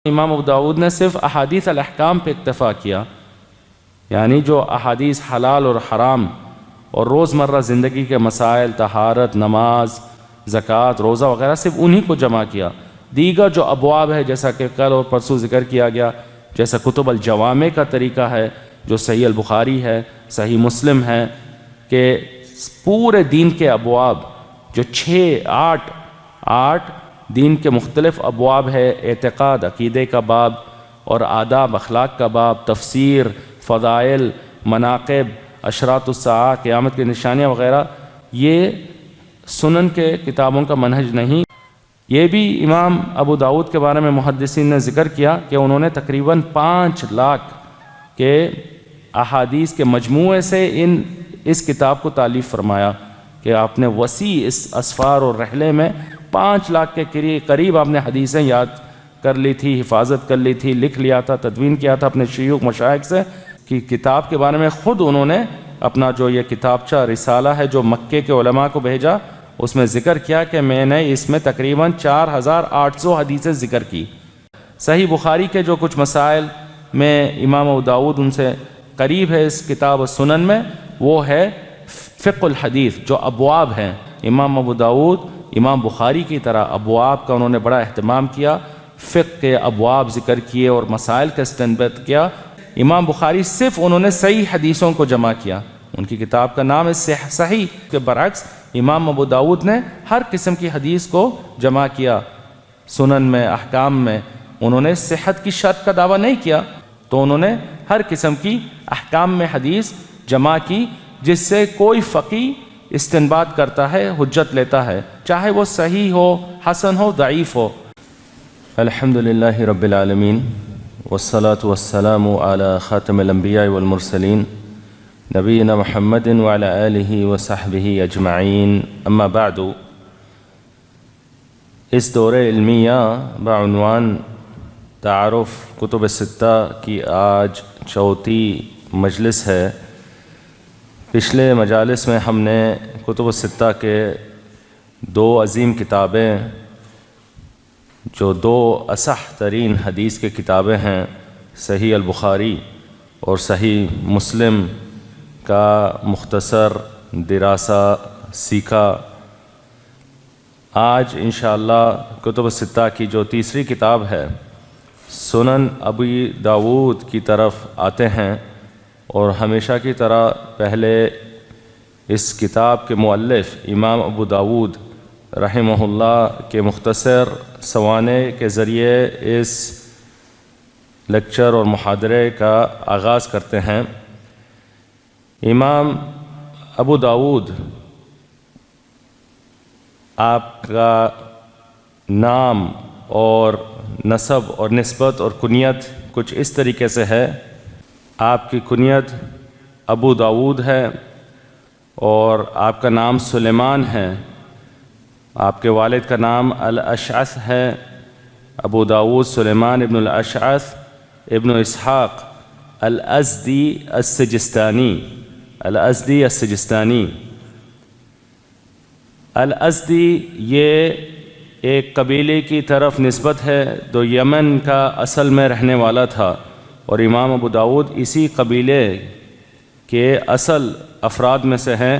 امام ابو داود نے صرف احادیث الاحکام پہ اکتفا کیا، یعنی جو احادیث حلال اور حرام اور روزمرہ زندگی کے مسائل، طہارت، نماز، زکوٰۃ، روزہ وغیرہ، صرف انہی کو جمع کیا۔ دیگر جو ابواب ہے، جیسا کہ کل اور پرسوں ذکر کیا گیا، جیسا کتب الجوامع کا طریقہ ہے، جو صحیح البخاری ہے، صحیح مسلم ہے، کہ پورے دین کے ابواب جو 8 دین کے مختلف ابواب ہے، اعتقاد، عقیدے کا باب، اور آداب، اخلاق کا باب، تفسیر، فضائل، مناقب، اشراط الساعہ، قیامت کی نشانیاں وغیرہ، یہ سنن کے کتابوں کا منہج نہیں۔ یہ بھی امام ابو داود کے بارے میں محدثین نے ذکر کیا کہ انہوں نے تقریباً 5 لاکھ کے احادیث کے مجموعے سے اس کتاب کو تالیف فرمایا، کہ آپ نے وسیع اس اسفار اور رحلے میں 5 لاکھ کے قریب آپ نے حدیثیں یاد کر لی تھی، حفاظت کر لی تھی، لکھ لیا تھا، تدوین کیا تھا اپنے شیوخ مشائخ سے۔ کہ کتاب کے بارے میں خود انہوں نے اپنا جو یہ کتابچہ رسالہ ہے جو مکے کے علماء کو بھیجا، اس میں ذکر کیا کہ میں نے اس میں تقریباً 4800 حدیثیں ذکر کی۔ صحیح بخاری کے جو کچھ مسائل میں امام ابو داود ان سے قریب ہے اس کتاب السنن میں، وہ ہے فقہ الحدیث، جو ابواب ہیں۔ امام ابو داود امام بخاری کی طرح ابواب کا انہوں نے بڑا اہتمام کیا، فقہ کے ابواب ذکر کیے اور مسائل کا استنباط کیا۔ امام بخاری صرف انہوں نے صحیح حدیثوں کو جمع کیا، ان کی کتاب کا نام ہے صحیح، کے برعکس امام ابو داود نے ہر قسم کی حدیث کو جمع کیا۔ سنن میں، احکام میں انہوں نے صحت کی شرط کا دعویٰ نہیں کیا، تو انہوں نے ہر قسم کی احکام میں حدیث جمع کی، جس سے کوئی فقیہ استنباط کرتا ہے، حجت لیتا ہے، چاہے وہ صحیح ہو، حسن ہو، ضعیف ہو۔ الحمدللہ رب العالمین، والصلاة والسلام علی خاتم الانبیاء والمرسلین، نبینا محمد وعلی آلہ وصحبہ اجمعین، اما بعد۔ اس دور علمیہ بعنوان تعارف کتب الستہ کی آج 4تھی مجلس ہے۔ پچھلے مجالس میں ہم نے کتب الستہ کے 2 عظیم کتابیں، جو 2 اصح ترین حدیث کے کتابیں ہیں، صحیح البخاری اور صحیح مسلم کا مختصر دراسہ سیکھا۔ آج انشاءاللہ کتب الستہ کی جو تیسری کتاب ہے، سنن ابی داود کی طرف آتے ہیں، اور ہمیشہ کی طرح پہلے اس کتاب کے مؤلف امام ابو داود رحمہ اللہ کے مختصر سوانح کے ذریعے اس لیکچر اور محاضرے کا آغاز کرتے ہیں۔ امام ابو داود، آپ کا نام اور نسب اور نسبت اور کنیت کچھ اس طریقے سے ہے۔ آپ کی کنیت ابو داود ہے، اور آپ کا نام سلیمان ہے۔ آپ کے والد کا نام الاشعث ہے، ابو داود سلیمان ابن الاشعث ابن اسحاق الازدی السجستانی۔ الازدی یہ ایک قبیلے کی طرف نسبت ہے جو یمن کا اصل میں رہنے والا تھا، اور امام ابو داود اسی قبیلے کے اصل افراد میں سے ہیں،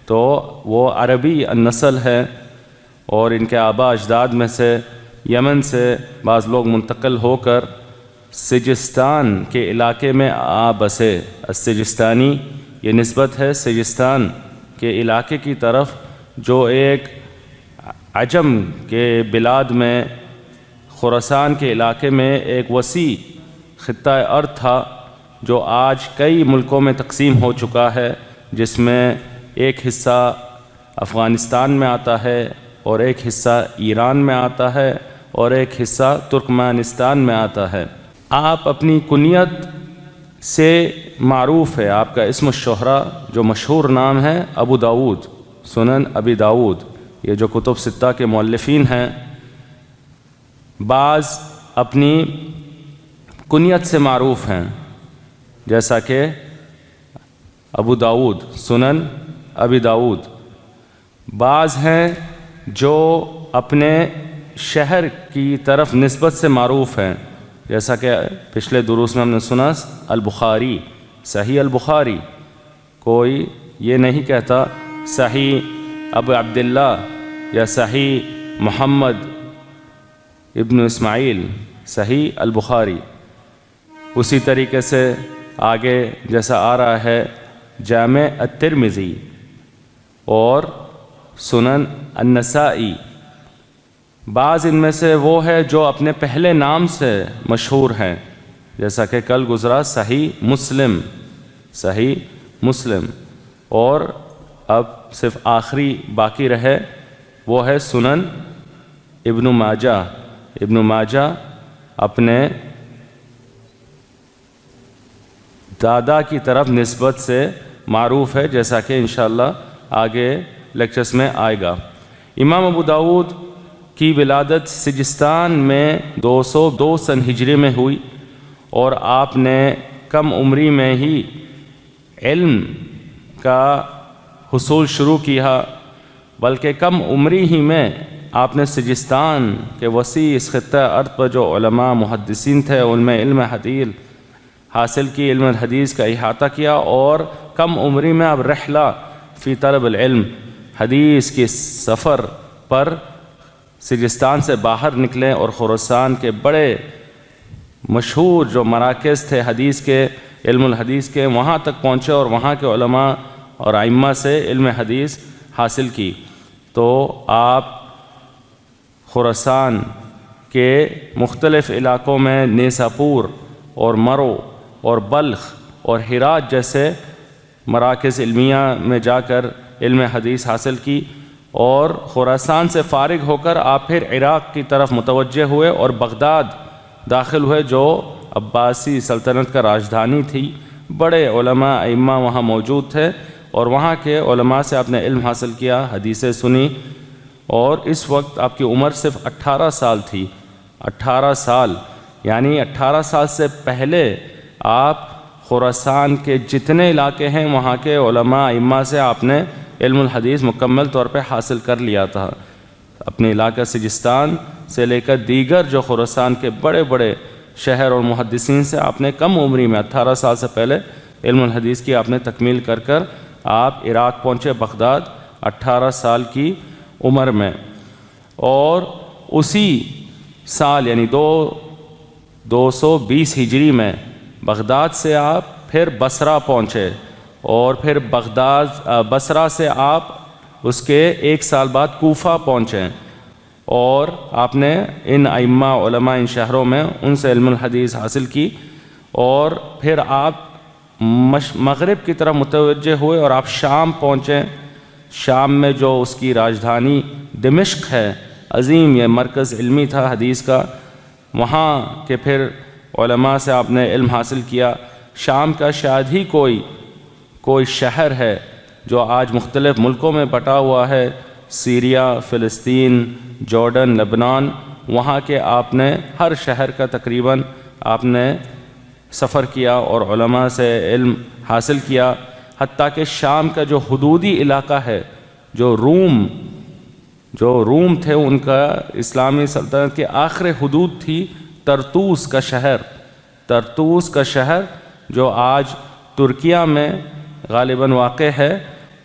تو وہ عربی النسل ہے، اور ان کے آباء اجداد میں سے یمن سے بعض لوگ منتقل ہو کر سجستان کے علاقے میں آ بسے۔ السجستانی یہ نسبت ہے سجستان کے علاقے کی طرف، جو ایک عجم کے بلاد میں، خراسان کے علاقے میں ایک وسیع خطہ ارض تھا، جو آج کئی ملکوں میں تقسیم ہو چکا ہے، جس میں ایک حصہ افغانستان میں آتا ہے، اور ایک حصہ ایران میں آتا ہے، اور ایک حصہ ترکمانستان میں آتا ہے۔ آپ اپنی کنیت سے معروف ہے، آپ کا اسم الشہرہ جو مشہور نام ہے ابو داود، سنن ابی داود۔ یہ جو کتب ستہ کے مؤلفین ہیں، بعض اپنی کنیت سے معروف ہیں، جیسا کہ ابو داود، سنن ابی داود۔ بعض ہیں جو اپنے شہر کی طرف نسبت سے معروف ہیں، جیسا کہ پچھلے دروس میں ہم نے سنا البخاری، صحیح البخاری، کوئی یہ نہیں کہتا صحیح ابو عبداللہ یا صحیح محمد ابن اسماعیل، صحیح البخاری۔ اسی طریقے سے آگے جیسا آ رہا ہے جامع الترمذی اور سنن النسائی، بعض ان میں سے وہ ہے جو اپنے پہلے نام سے مشہور ہیں، جیسا کہ کل گزرا صحیح مسلم، صحیح مسلم، اور اب صرف آخری باقی رہے وہ ہے سنن ابن ماجہ۔ ابن ماجہ اپنے دادا کی طرف نسبت سے معروف ہے، جیسا کہ انشاءاللہ آگے لیکچرز میں آئے گا۔ امام ابو داؤد کی ولادت سجستان میں 202 سن ہجری میں ہوئی، اور آپ نے کم عمری میں ہی علم کا حصول شروع کیا، بلکہ کم عمری ہی میں آپ نے سجستان کے وسیع اس خطہ ارض پر جو علماء محدثین تھے ان میں علم حدیث حاصل کی، علم الحدیث کا احاطہ کیا، اور کم عمری میں اب رحلہ فی طلب العلم، حدیث کے سفر پر سجستان سے باہر نکلے اور خراسان کے بڑے مشہور جو مراکز تھے حدیث کے، علم الحدیث کے، وہاں تک پہنچے اور وہاں کے علماء اور ائمہ سے علم حدیث حاصل کی۔ تو آپ خراسان کے مختلف علاقوں میں نیساپور اور مرو اور بلخ اور ہرات جیسے مراکز علمیہ میں جا کر علم حدیث حاصل کی، اور خراسان سے فارغ ہو کر آپ پھر عراق کی طرف متوجہ ہوئے اور بغداد داخل ہوئے جو عباسی سلطنت کا راجدھانی تھی۔ بڑے علماء ائمہ وہاں موجود تھے، اور وہاں کے علماء سے آپ نے علم حاصل کیا، حدیثیں سنی، اور اس وقت آپ کی عمر صرف 18 سال تھی۔ 18 سال یعنی 18 سال سے پہلے آپ خراسان کے جتنے علاقے ہیں وہاں کے علماء ائمہ سے آپ نے علم الحدیث مکمل طور پہ حاصل کر لیا تھا۔ اپنے علاقہ سجستان سے لے کر دیگر جو خراسان کے بڑے بڑے شہر اور محدثین سے آپ نے کم عمری میں 18 سال سے پہلے علم الحدیث کی آپ نے تکمیل کر کر آپ عراق پہنچے، بغداد، 18 سال کی عمر میں۔ اور اسی سال یعنی 220 ہجری میں بغداد سے آپ پھر بصرہ پہنچے، اور پھر بصرہ سے آپ اس کے 1 سال بعد کوفہ پہنچے، اور آپ نے ان ائمہ علماء ان شہروں میں ان سے علم الحدیث حاصل کی، اور پھر آپ مغرب کی طرف متوجہ ہوئے اور آپ شام پہنچے۔ شام میں جو اس کی راجدھانی دمشق ہے، عظیم یہ مرکز علمی تھا حدیث کا، وہاں کے پھر علماء سے آپ نے علم حاصل کیا۔ شام کا شاید ہی کوئی شہر ہے جو آج مختلف ملکوں میں بٹا ہوا ہے، سیریا، فلسطین، جارڈن، لبنان، وہاں کے آپ نے ہر شہر کا تقریباً آپ نے سفر کیا اور علماء سے علم حاصل کیا، حتیٰ کہ شام کا جو حدودی علاقہ ہے، جو روم تھے ان کا اسلامی سلطنت کے آخر حدود تھی طرطوس کا شہر جو آج ترکیہ میں غالباً واقع ہے،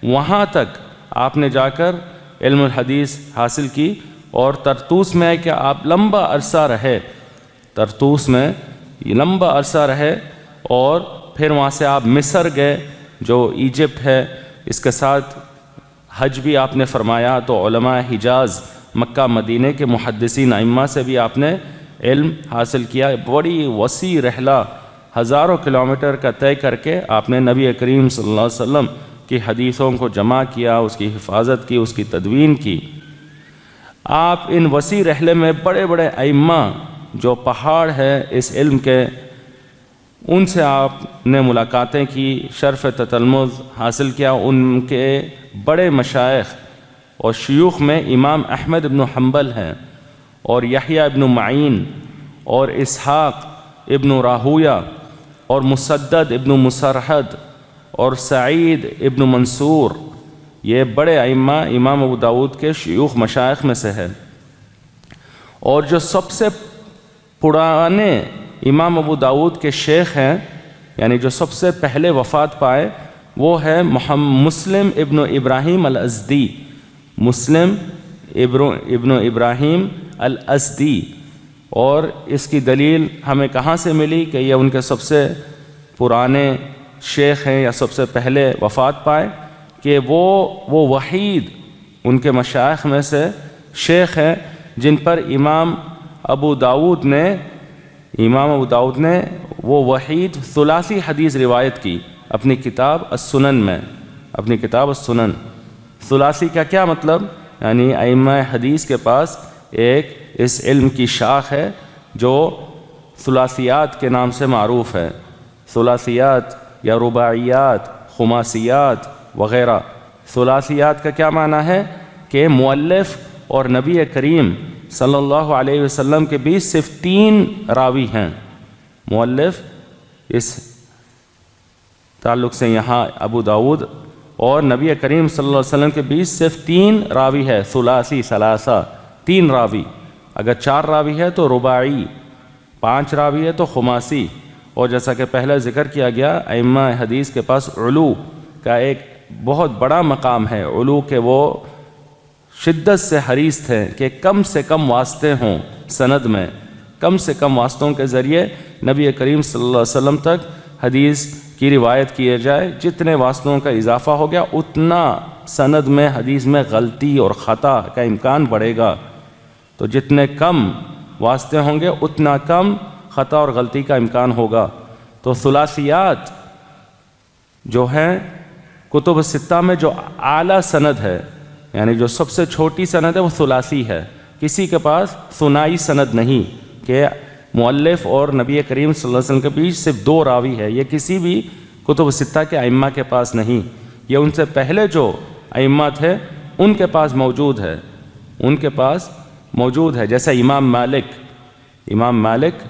وہاں تک آپ نے جا کر علم الحدیث حاصل کی، اور طرطوس میں کہ آپ لمبا عرصہ رہے، اور پھر وہاں سے آپ مصر گئے جو ایجپٹ ہے، اس کے ساتھ حج بھی آپ نے فرمایا، تو علماء حجاز، مکہ مدینہ کے محدثین ائمہ سے بھی آپ نے علم حاصل کیا۔ بڑی وسیع رحلہ ہزاروں کلومیٹر کا طے کر کے آپ نے نبی کریم صلی اللہ علیہ وسلم کی حدیثوں کو جمع کیا، اس کی حفاظت کی، اس کی تدوین کی۔ آپ ان وسیع رحلے میں بڑے بڑے ائمہ جو پہاڑ ہے اس علم کے، ان سے آپ نے ملاقاتیں کی، شرف تتلمذ حاصل کیا۔ ان کے بڑے مشائخ اور شیوخ میں امام احمد ابن حنبل ہیں، اور یحییٰ ابن معین، اور اسحاق ابن راہویہ، اور مسدد ابن مسرحد، اور سعید ابن منصور، یہ بڑے ائمہ امام ابو داؤد کے شیوخ مشائخ میں سے ہے۔ اور جو سب سے پرانے امام ابو داود کے شیخ ہیں، یعنی جو سب سے پہلے وفات پائے، وہ ہے مسلم ابن ابراہیم الازدی، مسلم ابن ابراہیم الازدی۔ اور اس کی دلیل ہمیں کہاں سے ملی کہ یہ ان کے سب سے پرانے شیخ ہیں یا سب سے پہلے وفات پائے؟ کہ وہ وحید ان کے مشائخ میں سے شیخ ہیں جن پر امام ابو داود نے وہ وحید ثلاثی حدیث روایت کی اپنی کتاب السنن میں، اپنی کتاب السنن۔ ثلاثی کا کیا مطلب؟ یعنی ائمہ حدیث کے پاس ایک اس علم کی شاخ ہے جو ثلاثیات کے نام سے معروف ہے، ثلاثیات یا رباعیات، خماسیات وغیرہ۔ ثلاثیات کا کیا معنی ہے؟ کہ مؤلف اور نبی کریم صلی اللہ علیہ وسلم کے بیچ صرف 3 راوی ہیں۔ مؤلف اس تعلق سے یہاں ابو داود اور نبی کریم صلی اللہ علیہ وسلم کے بیچ صرف 3 راوی ہے، ثلاثی ثلاثہ، 3 راوی۔ اگر 4 راوی ہے تو رباعی، 5 راوی ہے تو خماسی۔ اور جیسا کہ پہلے ذکر کیا گیا، ائمہ حدیث کے پاس علو کا ایک بہت بڑا مقام ہے، علو کے وہ شدت سے حریص تھے کہ کم سے کم واسطے ہوں سند میں، کم سے کم واسطوں کے ذریعے نبی کریم صلی اللہ علیہ وسلم تک حدیث کی روایت کیے جائے۔ جتنے واسطوں کا اضافہ ہو گیا اتنا سند میں، حدیث میں غلطی اور خطا کا امکان بڑھے گا۔ تو جتنے کم واسطے ہوں گے اتنا کم خطا اور غلطی کا امکان ہوگا۔ تو ثلاثیات جو ہیں کتب ستہ میں جو اعلیٰ سند ہے، یعنی جو سب سے چھوٹی سند ہے، وہ ثلاثی ہے۔ کسی کے پاس ثنائی سند نہیں کہ مؤلف اور نبی کریم صلی اللہ علیہ وسلم کے بیچ صرف 2 راوی ہے، یہ کسی بھی کتب ستہ کے ائمہ کے پاس نہیں۔ یہ ان سے پہلے جو ائمہ تھے ان کے پاس موجود ہے، ان کے پاس موجود ہے۔ جیسے امام مالک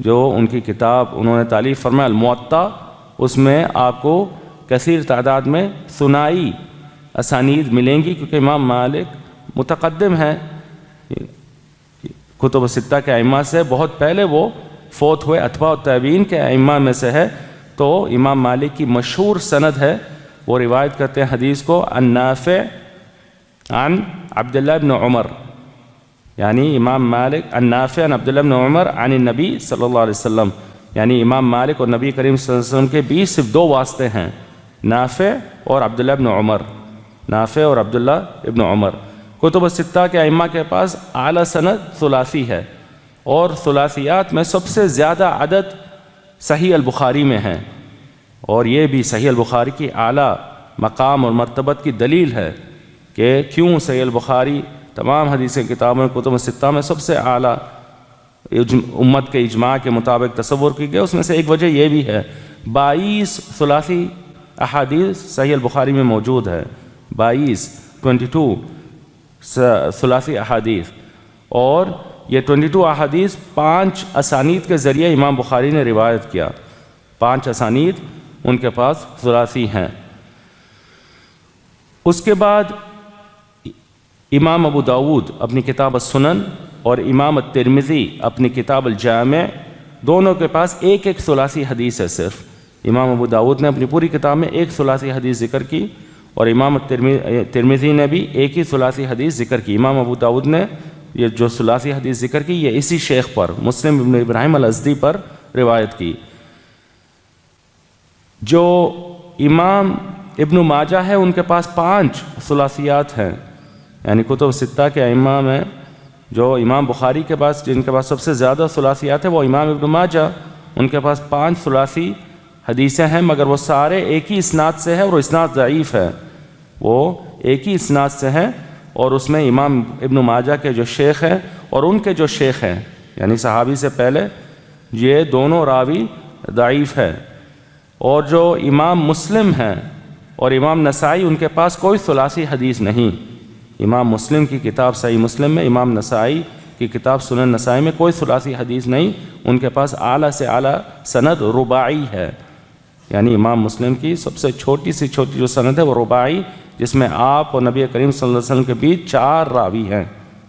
جو ان کی کتاب انہوں نے تالیف فرمایا الموطا، اس میں آپ کو کثیر تعداد میں ثنائی اسانید ملیں گی، کیونکہ امام مالک متقدم ہیں کتب ستہ کے ائمہ سے، بہت پہلے وہ فوت ہوئے، اتباع التابعین کے ائمہ میں سے ہے۔ تو امام مالک کی مشہور سند ہے، وہ روایت کرتے ہیں حدیث کو النافع عن عبداللہ بن عمر، یعنی امام مالک النافع عن عبداللہ بن عمر عن النبی صلی اللہ علیہ وسلم، یعنی امام مالک اور نبی کریم صلی اللہ علیہ وسلم کے بیچ صرف 2 واسطے ہیں، نافع اور عبداللہ بن عمر، نافع اور عبداللہ ابن عمر۔ کتب ستہ کے ائمہ کے پاس اعلیٰ سند ثلاثی ہے، اور ثلاثیات میں سب سے زیادہ عدد صحیح البخاری میں ہیں، اور یہ بھی صحیح البخاری کی اعلیٰ مقام اور مرتبت کی دلیل ہے کہ کیوں صحیح البخاری تمام حدیث کتابوں کتب ستہ میں سب سے اعلیٰ امت کے اجماع کے مطابق تصور کی گئی۔ اس میں سے ایک وجہ یہ بھی ہے 22 ثلاثی احادیث صحیح البخاری میں موجود ہے، 22 ثلاثی احادیث، اور یہ 22 احادیث 5 اسانید کے ذریعے امام بخاری نے روایت کیا، 5 اسانید ان کے پاس ثلاثی ہیں۔ اس کے بعد امام ابو داود اپنی کتاب السنن اور امام الترمذی اپنی کتاب الجامع، دونوں کے پاس ایک ثلاثی حدیث ہے صرف۔ امام ابو داود نے اپنی پوری کتاب میں 1 ثلاثی حدیث ذکر کی، اور امام ترمذی نے بھی 1 ثلاثی حدیث ذکر کی۔ امام ابو داود نے یہ جو ثلاثی حدیث ذکر کی یہ اسی شیخ پر، مسلم ابن ابراہیم الازدی پر روایت کی۔ جو امام ابن ماجہ ہے ان کے پاس 5 ثلاثیات ہیں، یعنی کتب ستہ کے ائمہ میں جو امام بخاری کے پاس جن کے پاس سب سے زیادہ ثلاثیات ہیں وہ امام ابن ماجہ، ان کے پاس 5 ثلاثی حدیثیں ہیں، مگر وہ سارے ایک ہی اسناد سے ہے، اور اسناد ضعیف ہے، وہ ایک ہی اسناد سے ہیں، اور اس میں امام ابن ماجہ کے جو شیخ ہیں اور ان کے جو شیخ ہیں یعنی صحابی سے پہلے، یہ دونوں راوی ضعیف ہے۔ اور جو امام مسلم ہیں اور امام نسائی ان کے پاس کوئی ثلاثی حدیث نہیں۔ امام مسلم کی کتاب صحیح مسلم میں، امام نسائی کی کتاب سنن نسائی میں کوئی ثلاثی حدیث نہیں، ان کے پاس اعلیٰ سے اعلیٰ سند رباعی ہے، یعنی امام مسلم کی سب سے چھوٹی سے چھوٹی جو سند ہے وہ رباعی، جس میں آپ اور نبی کریم صلی اللہ علیہ وسلم کے بیچ 4 راوی ہیں،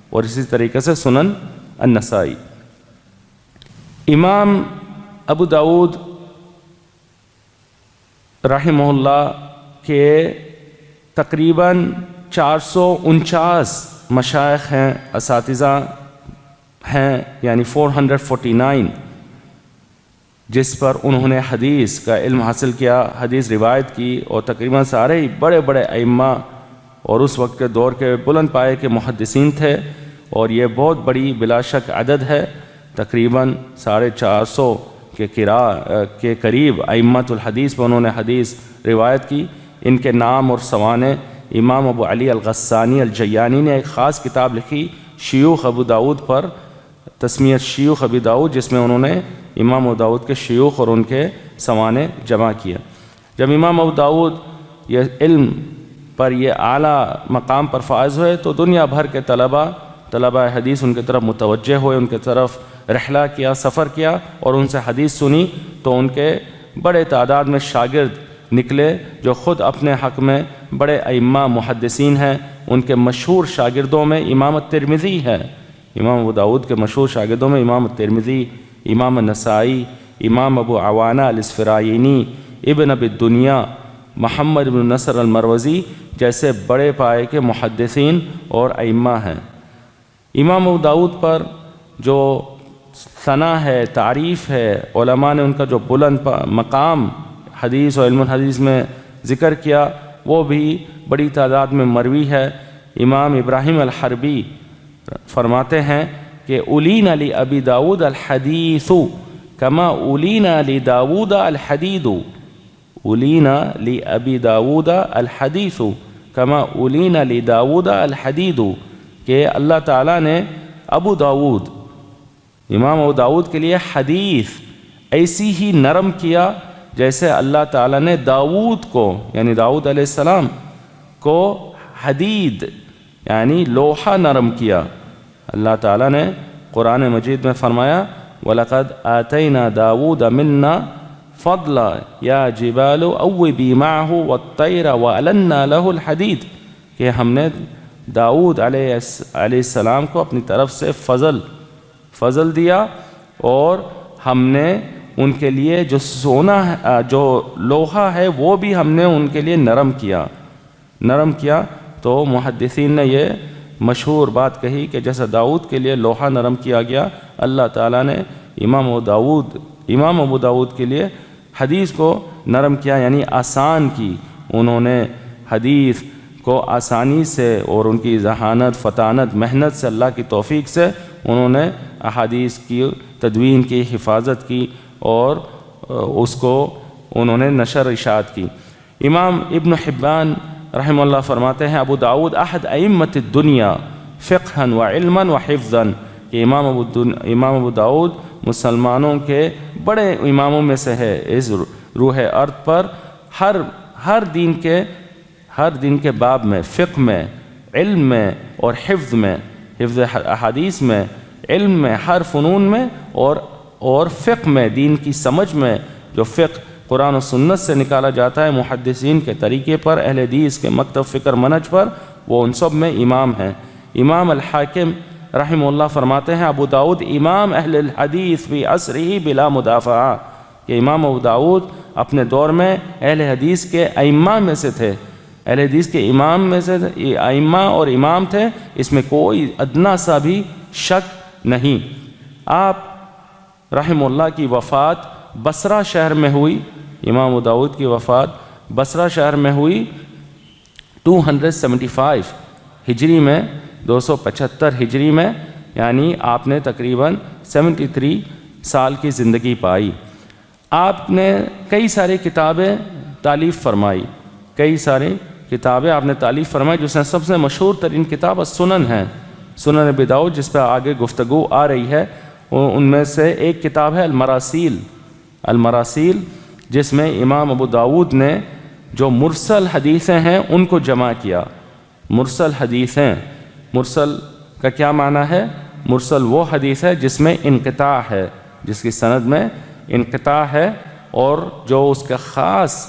اور اسی طریقے سے سنن النسائی۔ امام ابو داود رحمہ اللہ کے تقریباً 449 مشائخ ہیں، اساتذہ ہیں، یعنی 449 جس پر انہوں نے حدیث کا علم حاصل کیا، حدیث روایت کی، اور تقریباً سارے ہی بڑے بڑے ائمہ اور اس وقت کے دور کے بلند پائے کے محدثین تھے، اور یہ بہت بڑی بلا شک عدد ہے، تقریباً 450 کے قریب ائمۃ الحدیث پر انہوں نے حدیث روایت کی۔ ان کے نام اور سوانح امام ابو علی الغسانی الجیانی نے ایک خاص کتاب لکھی شیوخ ابو داود پر، تسمیت شیوخ ابو داود، جس میں انہوں نے امام ابو داود کے شیوخ اور ان کے سوانح جمع کیا۔ جب امام ابو داود یہ علم پر یہ اعلیٰ مقام پر فائز ہوئے تو دنیا بھر کے طلبہ حدیث ان کی طرف متوجہ ہوئے، ان کی طرف رحلہ کیا، سفر کیا اور ان سے حدیث سنی، تو ان کے بڑے تعداد میں شاگرد نکلے جو خود اپنے حق میں بڑے ائمہ محدثین ہیں۔ ان کے مشہور شاگردوں میں امام الترمذی ہے، امام ابو داود کے مشہور شاگردوں میں امام الترمذی، امام النسائی، امام ابو عوانہ الاسفرائینی، ابن ابی الدنیا، محمد بن نصر المروزی جیسے بڑے پائے کے محدثین اور ائمہ ہیں۔ امام ابو داود پر جو ثنا ہے، تعریف ہے، علماء نے ان کا جو بلند مقام حدیث اور علم الحدیث میں ذکر کیا وہ بھی بڑی تعداد میں مروی ہے۔ امام ابراہیم الحربی فرماتے ہیں کہ اولینا لی ابی داود الحدیث کما اولینا لی داود الحدید، اولینا لی ابی داود الحدیث کما اولینا لی داود الحدید، کہ اللہ تعالیٰ نے ابو داود، امام ابو داود کے لیے حدیث ایسی ہی نرم کیا جیسے اللہ تعالیٰ نے داود کو، یعنی داود علیہ السلام کو حدید یعنی لوہا نرم کیا۔ اللہ تعالیٰ نے قرآن مجید میں فرمایا وَلَقَدْ آتَيْنَا دَاوُودَ مِنَّا فَضْلًا يَا جِبَالُ أَوِّبِي مَعَهُ وَالطَّيْرَ وَأَلَنَّا لَهُ الْحَدِيدَ، کہ ہم نے داؤد علیہ السلام کو اپنی طرف سے فضل دیا اور ہم نے ان کے لیے جو سونا جو لوہا ہے وہ بھی ہم نے ان کے لیے نرم کیا۔ تو محدثین نے یہ مشہور بات کہی کہ جیسا داؤد کے لیے لوہا نرم کیا گیا، اللہ تعالیٰ نے امام ابو داود کے لیے حدیث کو نرم کیا، یعنی آسان کی۔ انہوں نے حدیث کو آسانی سے اور ان کی ذہانت، فطانت، محنت سے، اللہ کی توفیق سے انہوں نے احادیث کی تدوین کی، حفاظت کی اور اس کو انہوں نے نشر اشاعت کی۔ امام ابن حبان رحمہ اللہ فرماتے ہیں ابو داود احد ائمۃ الدنیا فقہا وعلما وحفظا، کہ امام ابو داود مسلمانوں کے بڑے اماموں میں سے ہے، اس روح ارض پر ہر دین کے باب میں، فقہ میں، علم میں اور حفظ احادیث میں، علم میں، ہر فنون میں اور فقہ میں، دین کی سمجھ میں، جو فقہ قرآن و سنت سے نکالا جاتا ہے محدثین کے طریقے پر، اہل حدیث کے مکتب فکر منہج پر، وہ ان سب میں امام ہیں۔ امام الحاکم رحمہ اللہ فرماتے ہیں ابو داود امام اہل الحدیث فی عصرہ بلا مدافعہ، کہ امام ابو داود اپنے دور میں اہل حدیث کے ائمہ میں سے تھے، اہل حدیث کے امام میں سے ائمہ اور امام تھے، اس میں کوئی ادنا سا بھی شک نہیں۔ آپ رحمہ اللہ کی وفات بصرہ شہر میں ہوئی، امام ابو داود کی وفات بصرہ شہر میں ہوئی 275 ہجری میں، 275 ہجری میں، یعنی آپ نے تقریباً 73 سال کی زندگی پائی۔ آپ نے کئی ساری کتابیں تالیف فرمائی، آپ نے تالیف فرمائی، جس میں سب سے مشہور ترین کتاب السنن ہے، سنن ابی داؤد، جس پہ آگے گفتگو آ رہی ہے۔ ان میں سے ایک کتاب ہے المراسیل، جس میں امام ابو داود نے جو مرسل حدیثیں ہیں ان کو جمع کیا۔ مرسل حدیثیں، مرسل کا کیا معنی ہے؟ مرسل وہ حدیث ہے جس میں انقطاع ہے، جس کی سند میں انقطاع ہے، اور جو اس کا خاص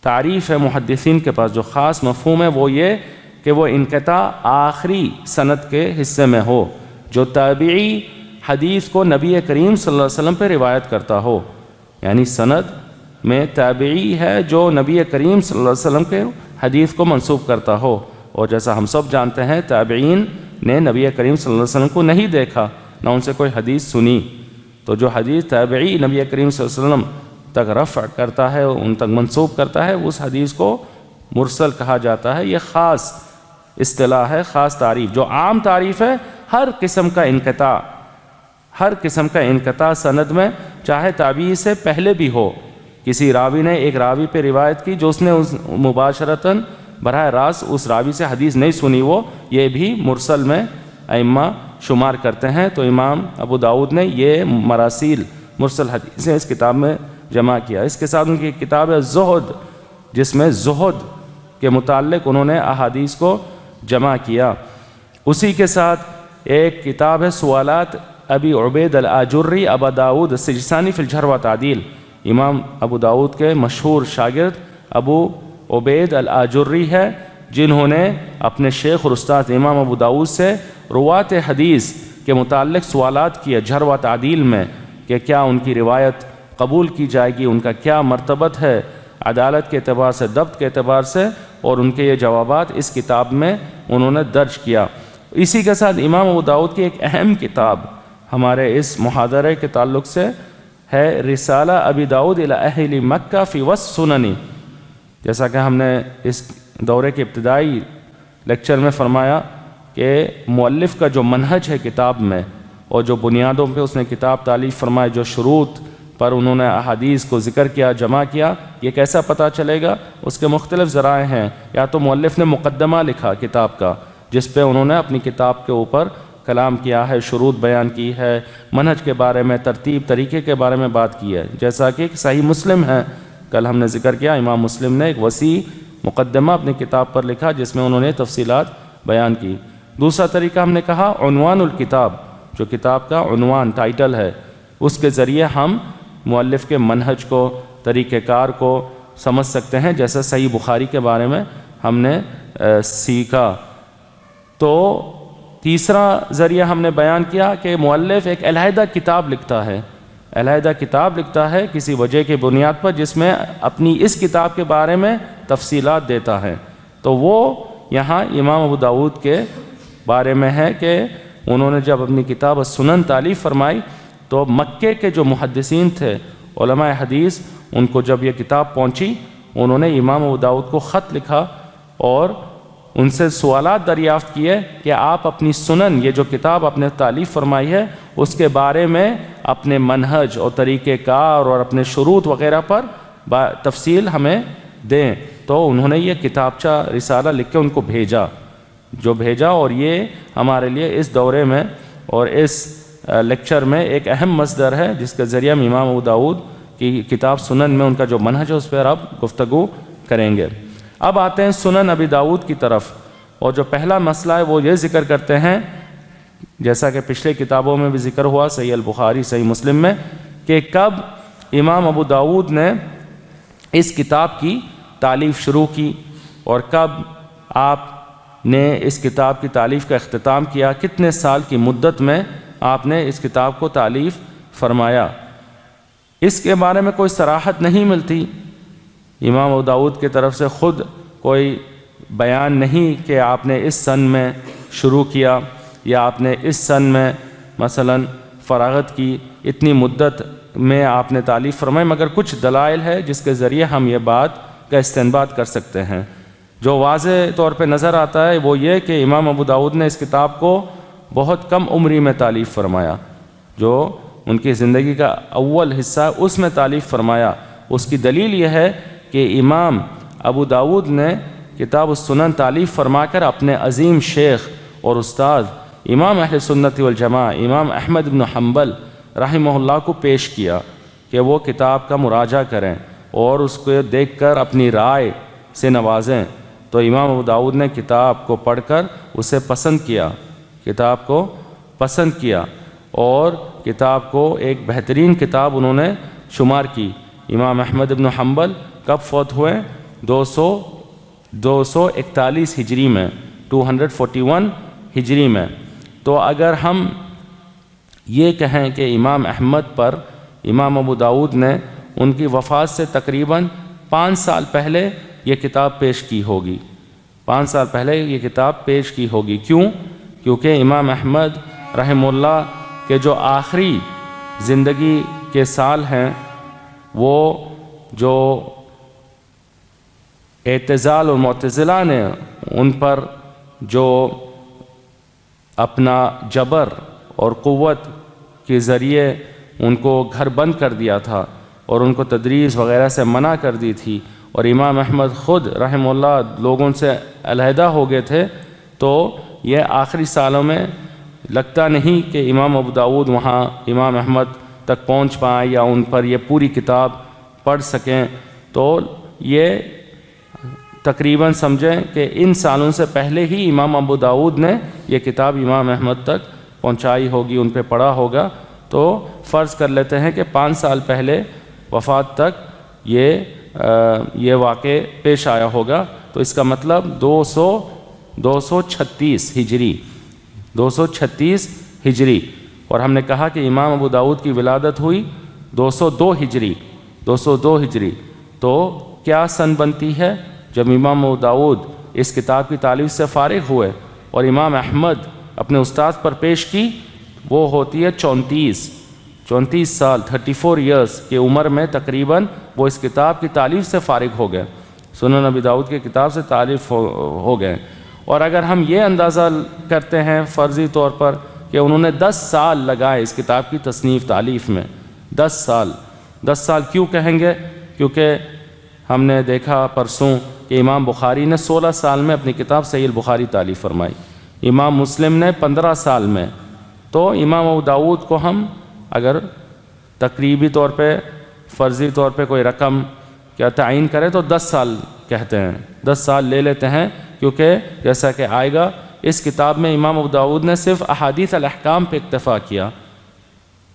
تعریف ہے محدثین کے پاس، جو خاص مفہوم ہے وہ یہ کہ وہ انقطاع آخری سند کے حصے میں ہو، جو تابعی حدیث کو نبی کریم صلی اللہ علیہ وسلم پہ روایت کرتا ہو، یعنی سند میں تابعی ہے جو نبی کریم صلی اللہ علیہ وسلم کے حدیث کو منسوب کرتا ہو، اور جیسا ہم سب جانتے ہیں تابعین نے نبی کریم صلی اللہ علیہ وسلم کو نہیں دیکھا، نہ ان سے کوئی حدیث سنی، تو جو حدیث تابعی نبی کریم صلی اللہ علیہ وسلم تک رفع کرتا ہے، ان تک منسوب کرتا ہے، اس حدیث کو مرسل کہا جاتا ہے۔ یہ خاص اصطلاح ہے، خاص تعریف۔ جو عام تعریف ہے ہر قسم کا انقطاع، ہر قسم کا انقطاع سند میں، چاہے تابعی سے پہلے بھی ہو، کسی راوی نے ایک راوی پہ روایت کی جو اس نے مباشرتاً براہ راست اس راوی سے حدیث نہیں سنی، وہ یہ بھی مرسل میں ائمہ شمار کرتے ہیں۔ تو امام ابو داؤد نے یہ مراسیل مرسل حدیثیں اس کتاب میں جمع کیا۔ اس کے ساتھ ان کی کتاب ہے زہد، جس میں زہد کے متعلق انہوں نے احادیث کو جمع کیا۔ اسی کے ساتھ ایک کتاب ہے سوالات ابی عبید الآجری ابا داؤد السجستانی فی الجرح و تعدیل، امام ابو داؤد کے مشہور شاگرد ابو عبید الآجری ہے، جنہوں نے اپنے شیخ اور استاد امام ابو داؤد سے روات حدیث کے متعلق سوالات کیے جرح و تعدیل میں، کہ کیا ان کی روایت قبول کی جائے گی، ان کا کیا مرتبت ہے عدالت کے اعتبار سے، ضبط کے اعتبار سے، اور ان کے یہ جوابات اس کتاب میں انہوں نے درج کیا۔ اسی کے ساتھ امام ابو داؤد کی ایک اہم کتاب ہمارے اس محاضرے کے تعلق سے ہے رسالہ ابی داؤد الی اہل مکہ فی وصف سننی۔ جیسا کہ ہم نے اس دورے کے ابتدائی لیکچر میں فرمایا کہ مؤلف کا جو منہج ہے کتاب میں، اور جو بنیادوں پہ اس نے کتاب تالیف فرمائے، جو شروط پر انہوں نے احادیث کو ذکر کیا، جمع کیا، یہ کیسا پتہ چلے گا؟ اس کے مختلف ذرائع ہیں۔ یا تو مؤلف نے مقدمہ لکھا کتاب کا، جس پہ انہوں نے اپنی کتاب کے اوپر کلام کیا ہے، شروط بیان کی ہے، منہج کے بارے میں، ترتیب طریقے کے بارے میں بات کی ہے، جیسا کہ صحیح مسلم ہے، کل ہم نے ذکر کیا امام مسلم نے ایک وسیع مقدمہ اپنی کتاب پر لکھا جس میں انہوں نے تفصیلات بیان کی۔ دوسرا طریقہ ہم نے کہا عنوان الکتاب، جو کتاب کا عنوان ٹائٹل ہے، اس کے ذریعے ہم مؤلف کے منہج کو، طریقہ کار کو سمجھ سکتے ہیں، جیسا صحیح بخاری کے بارے میں ہم نے سیکھا۔ تو تیسرا ذریعہ ہم نے بیان کیا کہ مؤلف ایک علیحدہ کتاب لکھتا ہے، علیحدہ کتاب لکھتا ہے کسی وجہ کی بنیاد پر، جس میں اپنی اس کتاب کے بارے میں تفصیلات دیتا ہے۔ تو وہ یہاں امام ابو داؤد کے بارے میں ہے کہ انہوں نے جب اپنی کتاب السنن تالیف فرمائی تو مکے کے جو محدثین تھے، علماء حدیث، ان کو جب یہ کتاب پہنچی، انہوں نے امام ابو داؤد کو خط لکھا اور ان سے سوالات دریافت کیے کہ آپ اپنی سنن، یہ جو کتاب آپ نے تالیف فرمائی ہے، اس کے بارے میں اپنے منہج اور طریقہ کار اور اپنے شروط وغیرہ پر تفصیل ہمیں دیں۔ تو انہوں نے یہ کتابچہ رسالہ لکھ کے ان کو بھیجا، اور یہ ہمارے لیے اس دورے میں اور اس لیکچر میں ایک اہم مصدر ہے، جس کے ذریعے ہم امام ابو داؤد کی کتاب سنن میں ان کا جو منہج ہے اس پر اب گفتگو کریں گے۔ اب آتے ہیں سنن ابی داؤد کی طرف، اور جو پہلا مسئلہ ہے وہ یہ ذکر کرتے ہیں، جیسا کہ پچھلے کتابوں میں بھی ذکر ہوا، صحیح البخاری، صحیح مسلم میں، کہ کب امام ابو داؤد نے اس کتاب کی تالیف شروع کی، اور کب آپ نے اس کتاب کی تالیف کا اختتام کیا، کتنے سال کی مدت میں آپ نے اس کتاب کو تالیف فرمایا۔ اس کے بارے میں کوئی صراحت نہیں ملتی، امام ابو داؤد کی طرف سے خود کوئی بیان نہیں کہ آپ نے اس سن میں شروع کیا یا آپ نے اس سن میں مثلا فراغت کی، اتنی مدت میں آپ نے تالیف فرمائی، مگر کچھ دلائل ہے جس کے ذریعے ہم یہ بات کا استنباط کر سکتے ہیں۔ جو واضح طور پہ نظر آتا ہے وہ یہ کہ امام ابو داؤد نے اس کتاب کو بہت کم عمری میں تالیف فرمایا، جو ان کی زندگی کا اول حصہ اس میں تالیف فرمایا۔ اس کی دلیل یہ ہے کہ امام ابو داؤد نے کتاب السنن تالیف فرما کر اپنے عظیم شیخ اور استاد امام اہل سنت والجماعہ امام احمد بن حنبل رحمہ اللہ کو پیش کیا کہ وہ کتاب کا مراجعہ کریں اور اس کو دیکھ کر اپنی رائے سے نوازیں۔ تو امام ابو داؤد نے کتاب کو پڑھ کر اسے کتاب کو پسند کیا اور کتاب کو ایک بہترین کتاب انہوں نے شمار کی۔ امام احمد بن حنبل کب فوت ہوئے؟ 241 ہجری میں، 241 ہجری میں۔ تو اگر ہم یہ کہیں کہ امام احمد پر امام ابو داؤد نے ان کی وفات سے تقریباً 5 سال پہلے یہ کتاب پیش کی ہوگی، 5 سال پہلے یہ کتاب پیش کی ہوگی۔ کیوں؟ کیونکہ امام احمد رحمہ اللہ کے جو آخری زندگی کے سال ہیں وہ جو اعتزال اور معتزلہ نے ان پر جو اپنا جبر اور قوت کے ذریعے ان کو گھر بند کر دیا تھا اور ان کو تدریس وغیرہ سے منع کر دی تھی، اور امام احمد خود رحمہ اللہ لوگوں سے علیحدہ ہو گئے تھے، تو یہ آخری سالوں میں لگتا نہیں کہ امام ابو داؤد وہاں امام احمد تک پہنچ پائیں یا ان پر یہ پوری کتاب پڑھ سکیں۔ تو یہ تقریباً سمجھیں کہ ان سالوں سے پہلے ہی امام ابو داؤد نے یہ کتاب امام احمد تک پہنچائی ہوگی، ان پہ پڑھا ہوگا۔ تو فرض کر لیتے ہیں کہ 5 سال پہلے وفات تک یہ واقع پیش آیا ہوگا، تو اس کا مطلب 236 ہجری، اور ہم نے کہا کہ امام ابو داؤد کی ولادت ہوئی 202 ہجری، تو کیا سن بنتی ہے جب امام ابو داؤد اس کتاب کی تالیف سے فارغ ہوئے اور امام احمد اپنے استاد پر پیش کی؟ وہ ہوتی ہے 34 سال 34 ایئرس کی عمر میں تقریباً وہ اس کتاب کی تالیف سے فارغ ہو گئے، سنن ابی داؤد کی کتاب سے تالیف ہو گئے۔ اور اگر ہم یہ اندازہ کرتے ہیں فرضی طور پر کہ انہوں نے 10 سال لگائے اس کتاب کی تصنیف تالیف میں، 10 سال کیوں کہیں گے؟ کیونکہ ہم نے دیکھا پرسوں کہ امام بخاری نے 16 سال میں اپنی کتاب صحیح البخاری تالیف فرمائی، امام مسلم نے 15 سال میں، تو امام ابو داؤد کو ہم اگر تقریبی طور پہ فرضی طور پہ کوئی رقم کیا تعین کرے تو 10 سال کہتے ہیں، 10 سال لے لیتے ہیں، کیونکہ جیسا کہ آئے گا اس کتاب میں امام ابو داؤد نے صرف احادیث الاحکام پہ اکتفا کیا،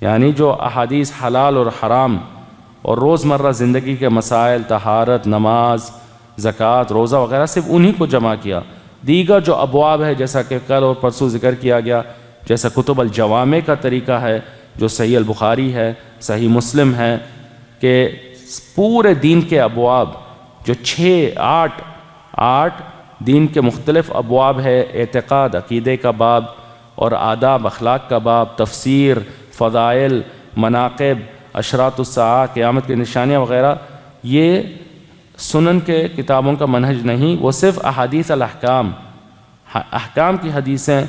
یعنی جو احادیث حلال اور حرام اور روزمرہ زندگی کے مسائل، طہارت، نماز، زکوٰۃ، روزہ وغیرہ صرف انہی کو جمع کیا۔ دیگر جو ابواب ہے جیسا کہ کل اور پرسوں ذکر کیا گیا، جیسا کتب الجوامع کا طریقہ ہے، جو صحیح البخاری ہے، صحیح مسلم ہے، کہ پورے دین کے ابواب جو 8 دین کے مختلف ابواب ہے، اعتقاد، عقیدے کا باب اور آداب اخلاق کا باب، تفسیر، فضائل، مناقب، اشراط الساعہ، قیامت کی نشانیاں وغیرہ، یہ سنن کے کتابوں کا منہج نہیں، وہ صرف احادیث الاحکام، احکام کی حدیثیں،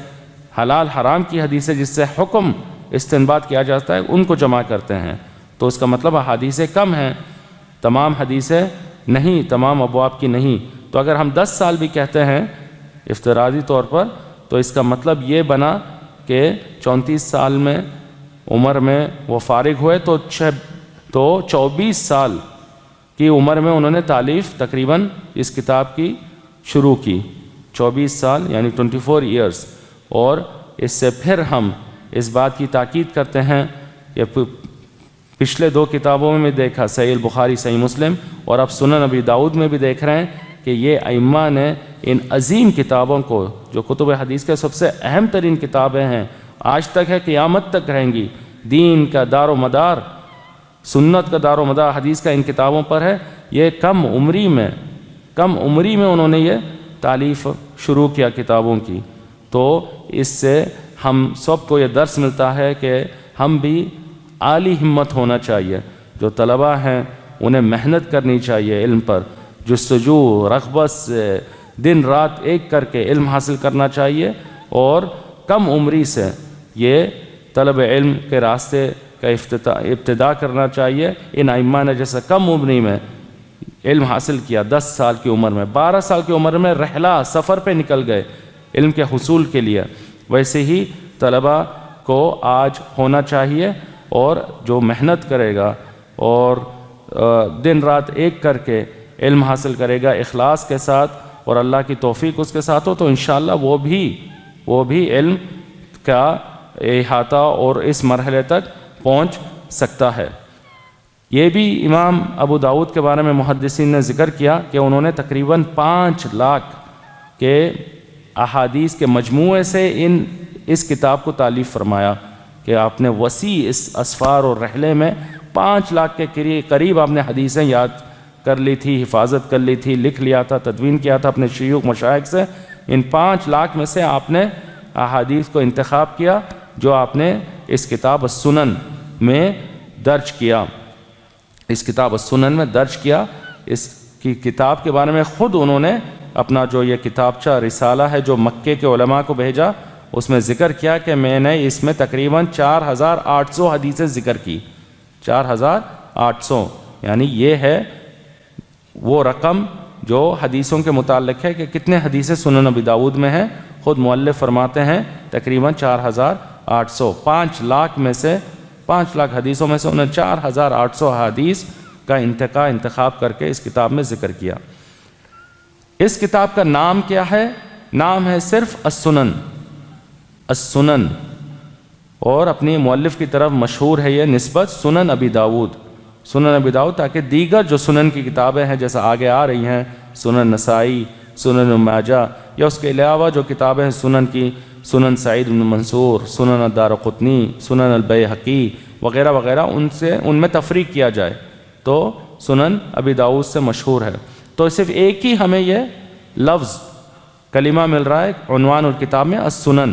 حلال حرام کی حدیثیں جس سے حکم استنباط کیا جاتا ہے ان کو جمع کرتے ہیں۔ تو اس کا مطلب احادیثیں کم ہیں، تمام حدیثیں نہیں، تمام ابواب کی نہیں۔ تو اگر ہم 10 سال بھی کہتے ہیں افتراضی طور پر، تو اس کا مطلب یہ بنا کہ 34 سال میں عمر میں وہ فارغ ہوئے، تو 24 سال کی عمر میں انہوں نے تالیف تقریباً اس کتاب کی شروع کی، 24 سال یعنی 24 ایئرس۔ اور اس سے پھر ہم اس بات کی تاکید کرتے ہیں کہ پچھلے 2 کتابوں میں بھی دیکھا، صحیح البخاری، صحیح مسلم، اور اب سنن ابی داؤد میں بھی دیکھ رہے ہیں کہ یہ ائمہ نے ان عظیم کتابوں کو، جو کتب حدیث کے سب سے اہم ترین کتابیں ہیں، آج تک ہے، قیامت تک رہیں گی، دین کا دار و مدار، سنت کا دار و مدار حدیث کا ان کتابوں پر ہے، یہ کم عمری میں انہوں نے یہ تالیف شروع کیا کتابوں کی۔ تو اس سے ہم سب کو یہ درس ملتا ہے کہ ہم بھی عالی ہمت ہونا چاہیے، جو طلباء ہیں انہیں محنت کرنی چاہیے علم پر، جستجو رغبت سے دن رات ایک کر کے علم حاصل کرنا چاہیے، اور کم عمری سے یہ طلب علم کے راستے کا ابتدا کرنا چاہیے۔ ان ائمہ نے جیسے کم عمری میں علم حاصل کیا، 10 سال کی عمر میں، 12 سال کی عمر میں رحلہ سفر پہ نکل گئے علم کے حصول کے لیے، ویسے ہی طلباء کو آج ہونا چاہیے، اور جو محنت کرے گا اور دن رات ایک کر کے علم حاصل کرے گا اخلاص کے ساتھ اور اللہ کی توفیق اس کے ساتھ ہو، تو انشاءاللہ وہ بھی علم کا احاطہ اور اس مرحلے تک پہنچ سکتا ہے۔ یہ بھی امام ابو داؤد کے بارے میں محدثین نے ذکر کیا کہ انہوں نے تقریباً 5 لاکھ کے احادیث کے مجموعے سے اس کتاب کو تالیف فرمایا، کہ آپ نے وسیع اس اسفار اور رحلے میں 5 لاکھ کے قریب آپ نے حدیثیں یاد کر لی تھی، حفاظت کر لی تھی، لکھ لیا تھا، تدوین کیا تھا اپنے شیوخ مشائخ سے۔ ان 5 لاکھ میں سے آپ نے احادیث کو انتخاب کیا جو آپ نے اس کتاب السنن میں درج کیا، اس کتاب السنن میں درج کیا۔ اس کی کتاب کے بارے میں خود انہوں نے اپنا جو یہ کتابچہ رسالہ ہے جو مکے کے علماء کو بھیجا، اس میں ذکر کیا کہ میں نے اس میں تقریباً 4800 حدیثیں ذکر کی۔ 4800 یعنی یہ ہے وہ رقم جو حدیثوں کے متعلق ہے کہ کتنے حدیثیں سنن ابی داؤد میں ہیں۔ خود مؤلف فرماتے ہیں تقریباً 4800، 5 لاکھ میں سے 5 لاکھ حدیثوں میں سے انہوں نے 4800 حدیث کا انتخاب کر کے اس کتاب میں ذکر کیا۔ اس کتاب کا نام کیا ہے؟ نام ہے صرف السنن، السنن، اور اپنی مؤلف کی طرف مشہور ہے یہ نسبت سنن ابی داؤد، سنن ابی داؤد، تاکہ دیگر جو سنن کی کتابیں ہیں جیسا آگے آ رہی ہیں، سنن نسائی، سنن ماجہ، یا اس کے علاوہ جو کتابیں ہیں سنن کی، سنن سعید بن منصور، سنن الدارقطنی، سنن البیہقی وغیرہ وغیرہ، ان میں تفریق کیا جائے تو سنن ابی داؤد سے مشہور ہے۔ تو صرف ایک ہی ہمیں یہ لفظ کلمہ مل رہا ہے عنوان الکتاب میں، السنن۔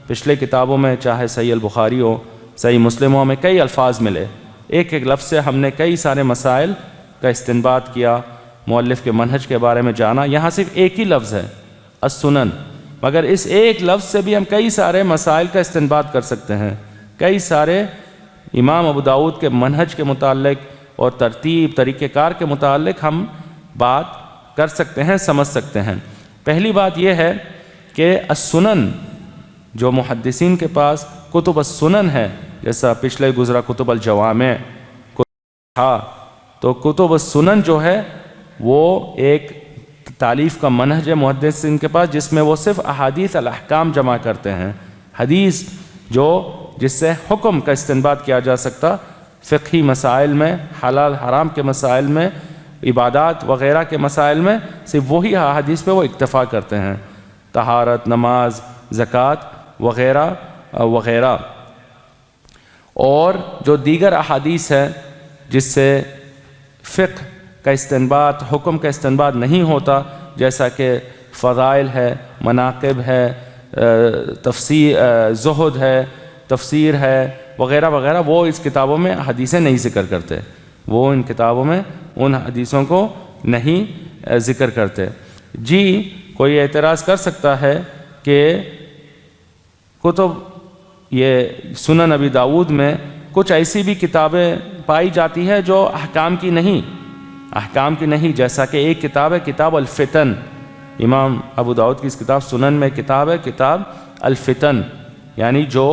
پچھلے کتابوں میں چاہے صحیح البخاری ہو، صحیح مسلم ہو، ہمیں کئی الفاظ ملے، ایک ایک لفظ سے ہم نے کئی سارے مسائل کا استنباط کیا، مؤلف کے منہج کے بارے میں جانا۔ یہاں صرف ایک ہی لفظ ہے السنن، مگر اس ایک لفظ سے بھی ہم کئی سارے مسائل کا استنباط کر سکتے ہیں، کئی سارے امام ابو داؤد کے منہج کے متعلق اور ترتیب طریقہ کار کے متعلق ہم بات کر سکتے ہیں، سمجھ سکتے ہیں۔ پہلی بات یہ ہے کہ السنن جو محدثین کے پاس کتب السنن ہے، جیسا پچھلے گزرا کتب الجوامع تھا، تو کتب السنن جو ہے وہ ایک تالیف کا منہج ہے محدثین کے پاس، جس میں وہ صرف احادیث الاحکام جمع کرتے ہیں، حدیث جس سے حکم کا استنباط کیا جا سکتا، فقہی مسائل میں، حلال حرام کے مسائل میں، عبادات وغیرہ کے مسائل میں صرف وہی احادیث پہ وہ اکتفا کرتے ہیں، طہارت، نماز، زکوٰۃ وغیرہ وغیرہ۔ اور جو دیگر احادیث ہے جس سے فقہ کا استنباط، حکم کا استنباط نہیں ہوتا، جیسا کہ فضائل ہے، مناقب ہے، زہد ہے، تفسیر ہے وغیرہ وغیرہ، وہ اس کتابوں میں حدیثیں نہیں ذکر کرتے، وہ ان کتابوں میں ان حدیثوں کو نہیں ذکر کرتے۔ جی کوئی اعتراض کر سکتا ہے کہ یہ سنن ابی داؤد میں کچھ ایسی بھی کتابیں پائی جاتی ہے جو احکام کی نہیں، جیسا کہ ایک کتاب ہے کتاب الفتن، امام ابو داؤد کی اس کتاب سنن میں کتاب ہے کتاب الفتن، یعنی جو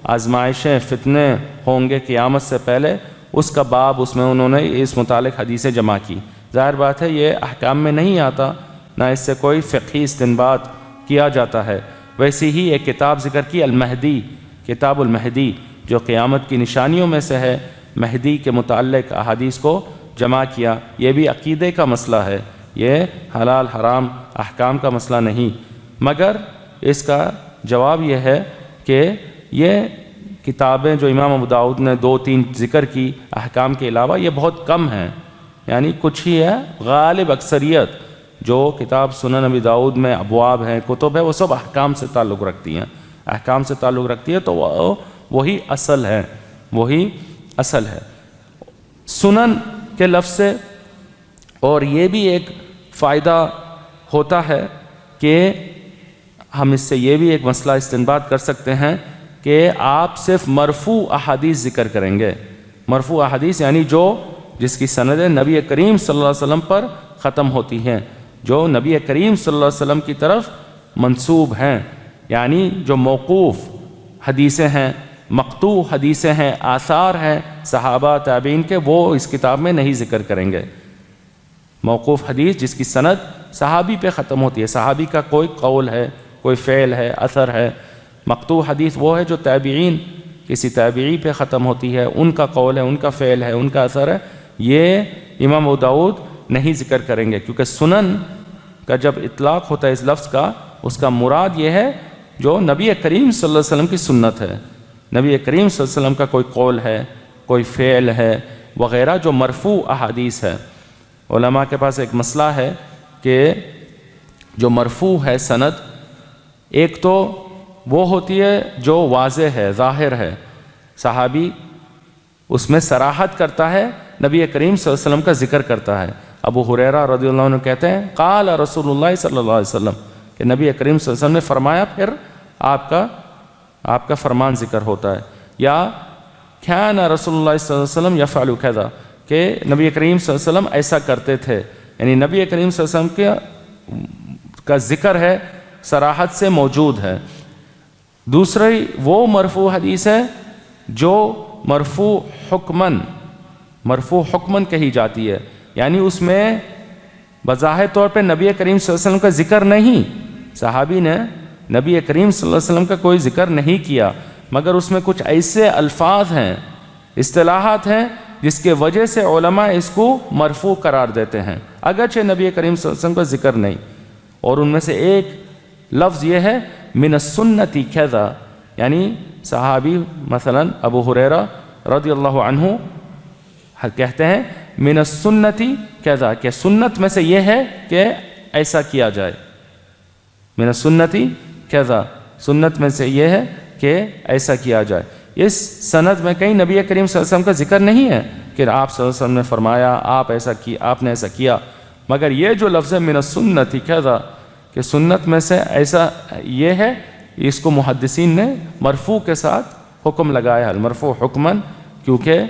آزمائشیں، فتنے ہوں گے قیامت سے پہلے، اس کا باب، اس میں انہوں نے اس متعلق حدیثیں جمع کی۔ ظاہر بات ہے یہ احکام میں نہیں آتا، نہ اس سے کوئی فقہی استنباط کیا جاتا ہے۔ ویسی ہی ایک کتاب ذکر کی المہدی، کتاب المہدی، جو قیامت کی نشانیوں میں سے ہے، مہدی کے متعلق احادیث کو جمع کیا۔ یہ بھی عقیدے کا مسئلہ ہے، یہ حلال حرام احکام کا مسئلہ نہیں، مگر اس کا جواب یہ ہے کہ یہ کتابیں جو امام ابو داؤد نے 2-3 ذکر کی احکام کے علاوہ، یہ بہت کم ہیں، یعنی کچھ ہی ہے۔ غالب اکثریت جو کتاب سنن ابی داؤد میں ابواب ہیں، کتب ہے، وہ سب احکام سے تعلق رکھتی ہیں، تو وہی اصل ہے سنن کے لفظ سے۔ اور یہ بھی ایک فائدہ ہوتا ہے کہ ہم اس سے یہ بھی ایک مسئلہ استنباط کر سکتے ہیں کہ آپ صرف مرفوع احادیث ذکر کریں گے۔ مرفوع احادیث یعنی جس کی سندیں نبی کریم صلی اللہ علیہ وسلم پر ختم ہوتی ہیں، جو نبی کریم صلی اللہ علیہ وسلم کی طرف منسوب ہیں، یعنی جو موقوف حدیثیں ہیں، مقطوع حدیثیں ہیں، آثار ہیں صحابہ تابعین کے، وہ اس کتاب میں نہیں ذکر کریں گے۔ موقوف حدیث جس کی سند صحابی پہ ختم ہوتی ہے، صحابی کا کوئی قول ہے، کوئی فعل ہے، اثر ہے۔ مقطوع حدیث وہ ہے جو تابعین، کسی تابعی پہ ختم ہوتی ہے، ان کا قول ہے، ان کا فعل ہے، ان کا اثر ہے، یہ امام ابو داؤد نہیں ذکر کریں گے، کیونکہ سنن کا جب اطلاق ہوتا ہے اس لفظ کا، اس کا مراد یہ ہے جو نبی کریم صلی اللہ علیہ وسلم کی سنت ہے، نبی کریم صلی اللہ علیہ وسلم کا کوئی قول ہے، کوئی فعل ہے وغیرہ جو مرفوع احادیث ہے۔ علماء کے پاس ایک مسئلہ ہے کہ جو مرفوع ہے سند، ایک تو وہ ہوتی ہے جو واضح ہے، ظاہر ہے، صحابی اس میں صراحت کرتا ہے، نبی کریم صلی اللہ علیہ وسلم کا ذکر کرتا ہے۔ ابو ہریرہ رضی اللہ عنہ کہتے ہیں قال رسول اللہ صلی اللہ علیہ وسلم، کہ نبی کریم صلی اللہ علیہ وسلم نے فرمایا، پھر آپ کا فرمان ذکر ہوتا ہے۔ یا کان رسول اللہ صلی اللہ علیہ وسلم یفعل کذا، کہ نبی کریم صلی اللہ علیہ وسلم ایسا کرتے تھے، یعنی نبی کریم صلی اللہ علیہ وسلم کا ذکر ہے، صراحت سے موجود ہے۔ دوسری وہ مرفوع حدیث ہے جو مرفوع حکمن کہی جاتی ہے، یعنی اس میں بظاہر طور پہ نبی کریم صلی اللہ علیہ وسلم کا ذکر نہیں، صحابی نے نبی کریم صلی اللہ علیہ وسلم کا کوئی ذکر نہیں کیا، مگر اس میں کچھ ایسے الفاظ ہیں، اصطلاحات ہیں جس کے وجہ سے علماء اس کو مرفوع قرار دیتے ہیں، اگرچہ نبی کریم صلی اللہ علیہ وسلم کا ذکر نہیں۔ اور ان میں سے ایک لفظ یہ ہے من السنت کذا، یعنی صحابی مثلا ابو ہریرہ رضی اللہ عنہ کہتے ہیں من السنت کذا، کہ سنت میں سے یہ ہے کہ ایسا کیا جائے، من السنت کذا، سنت میں سے یہ ہے کہ ایسا کیا جائے۔ اس سند میں کہیں نبی کریم صلی اللہ علیہ وسلم کا ذکر نہیں ہے کہ آپ صلی اللہ علیہ وسلم نے فرمایا، آپ نے ایسا کیا، مگر یہ جو لفظ ہے من السنت کذا، کہ سنت میں سے ایسا یہ ہے، اس کو محدثین نے مرفوع کے ساتھ حکم لگایا ہے، المرفوع حکمن، کیونکہ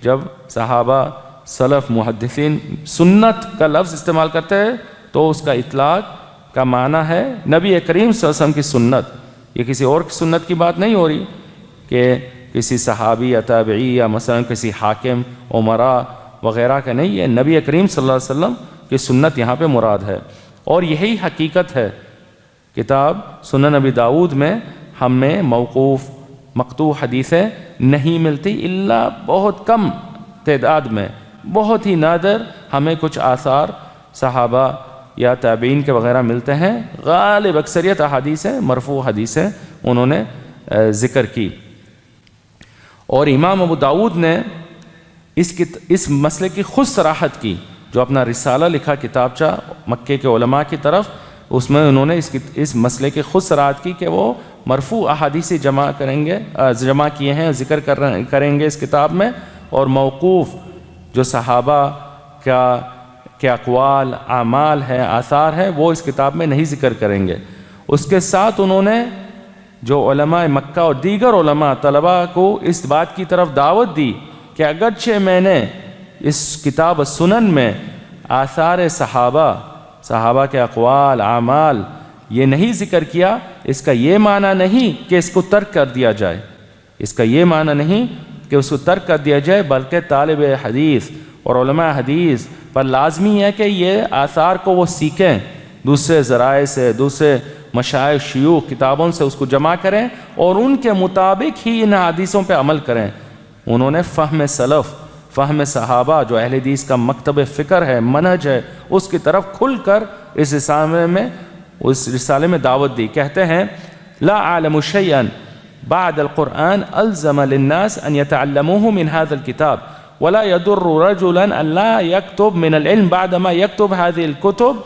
جب صحابہ، سلف، محدثین سنت کا لفظ استعمال کرتے ہیں تو اس کا اطلاق کا معنی ہے نبی کریم صلی اللہ علیہ وسلم کی سنت، یہ کسی اور کی سنت کی بات نہیں ہو رہی کہ کسی صحابی یا تابعی یا مثلا کسی حاکم، عمراء وغیرہ کا نہیں، یہ نبی کریم صلی اللہ علیہ وسلم کی سنت یہاں پہ مراد ہے۔ اور یہی حقیقت ہے، کتاب سنن نبی داؤد میں ہمیں موقوف مقطوع حدیثیں نہیں ملتی، الا بہت کم تعداد میں، بہت ہی نادر ہمیں کچھ آثار صحابہ یا تابعین کے وغیرہ ملتے ہیں، غالب اکثریت احادیثیں مرفوع حدیثیں انہوں نے ذکر کی۔ اور امام ابو داؤد نے اس مسئلے کی خود صراحت کی، جو اپنا رسالہ لکھا کتابچہ مکے کے علماء کی طرف، اس میں انہوں نے اس مسئلے کی خود صراحت کی کہ وہ مرفوع احادیث جمع کیے ہیں، ذکر کریں گے اس کتاب میں، اور موقوف جو صحابہ کے اقوال، اعمال ہیں، آثار ہیں، وہ اس کتاب میں نہیں ذکر کریں گے۔ اس کے ساتھ انہوں نے جو علماء مکہ اور دیگر علماء طلباء کو اس بات کی طرف دعوت دی کہ اگرچہ میں نے اس کتاب سنن میں آثار صحابہ کے اقوال، اعمال یہ نہیں ذکر کیا، اس کا یہ معنی نہیں کہ اس کو ترک کر دیا جائے، اس کا یہ معنی نہیں کہ اس کو ترک کر دیا جائے، بلکہ طالب حدیث اور علماء حدیث پر لازمی ہے کہ یہ آثار کو وہ سیکھیں، دوسرے ذرائع سے، دوسرے مشائخ، شیوخ، کتابوں سے اس کو جمع کریں اور ان کے مطابق ہی ان حدیثوں پہ عمل کریں۔ انہوں نے فہم سلف، فہم صحابہ جو اہل حدیث کا مکتب فکر ہے، منہج ہے، اس کی طرف کھل کر اس رسالے میں دعوت دی۔ کہتے ہیں لا اعلم شيئا بعد القرآن الزم للناس ان يتعلموه من هذا الكتاب ولا يضر رجلا ان لا يكتب من العلم بعدما يكتب هذه الكتب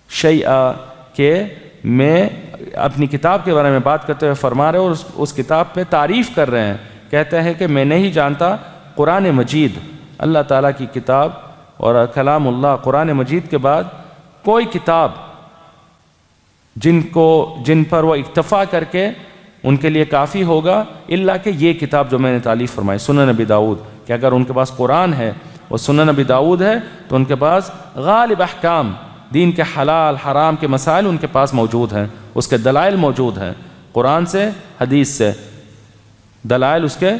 شيئا، کہ میں اپنی کتاب کے بارے میں بات کرتے ہوئے فرما رہے اور اس کتاب پہ تعریف کر رہے ہیں، کہتے ہیں کہ میں نہیں جانتا قرآن مجید، اللہ تعالیٰ کی کتاب اور کلام اللہ، قرآن مجید کے بعد کوئی کتاب جن پر وہ اکتفا کر کے ان کے لیے کافی ہوگا، الا کہ یہ کتاب جو میں نے تالیف فرمائی سنن نبی داؤد، کہ اگر ان کے پاس قرآن ہے اور سنن نبی داؤد ہے تو ان کے پاس غالب احکام، دین کے حلال حرام کے مسائل ان کے پاس موجود ہیں، اس کے دلائل موجود ہیں، قرآن سے حدیث سے دلائل اس کے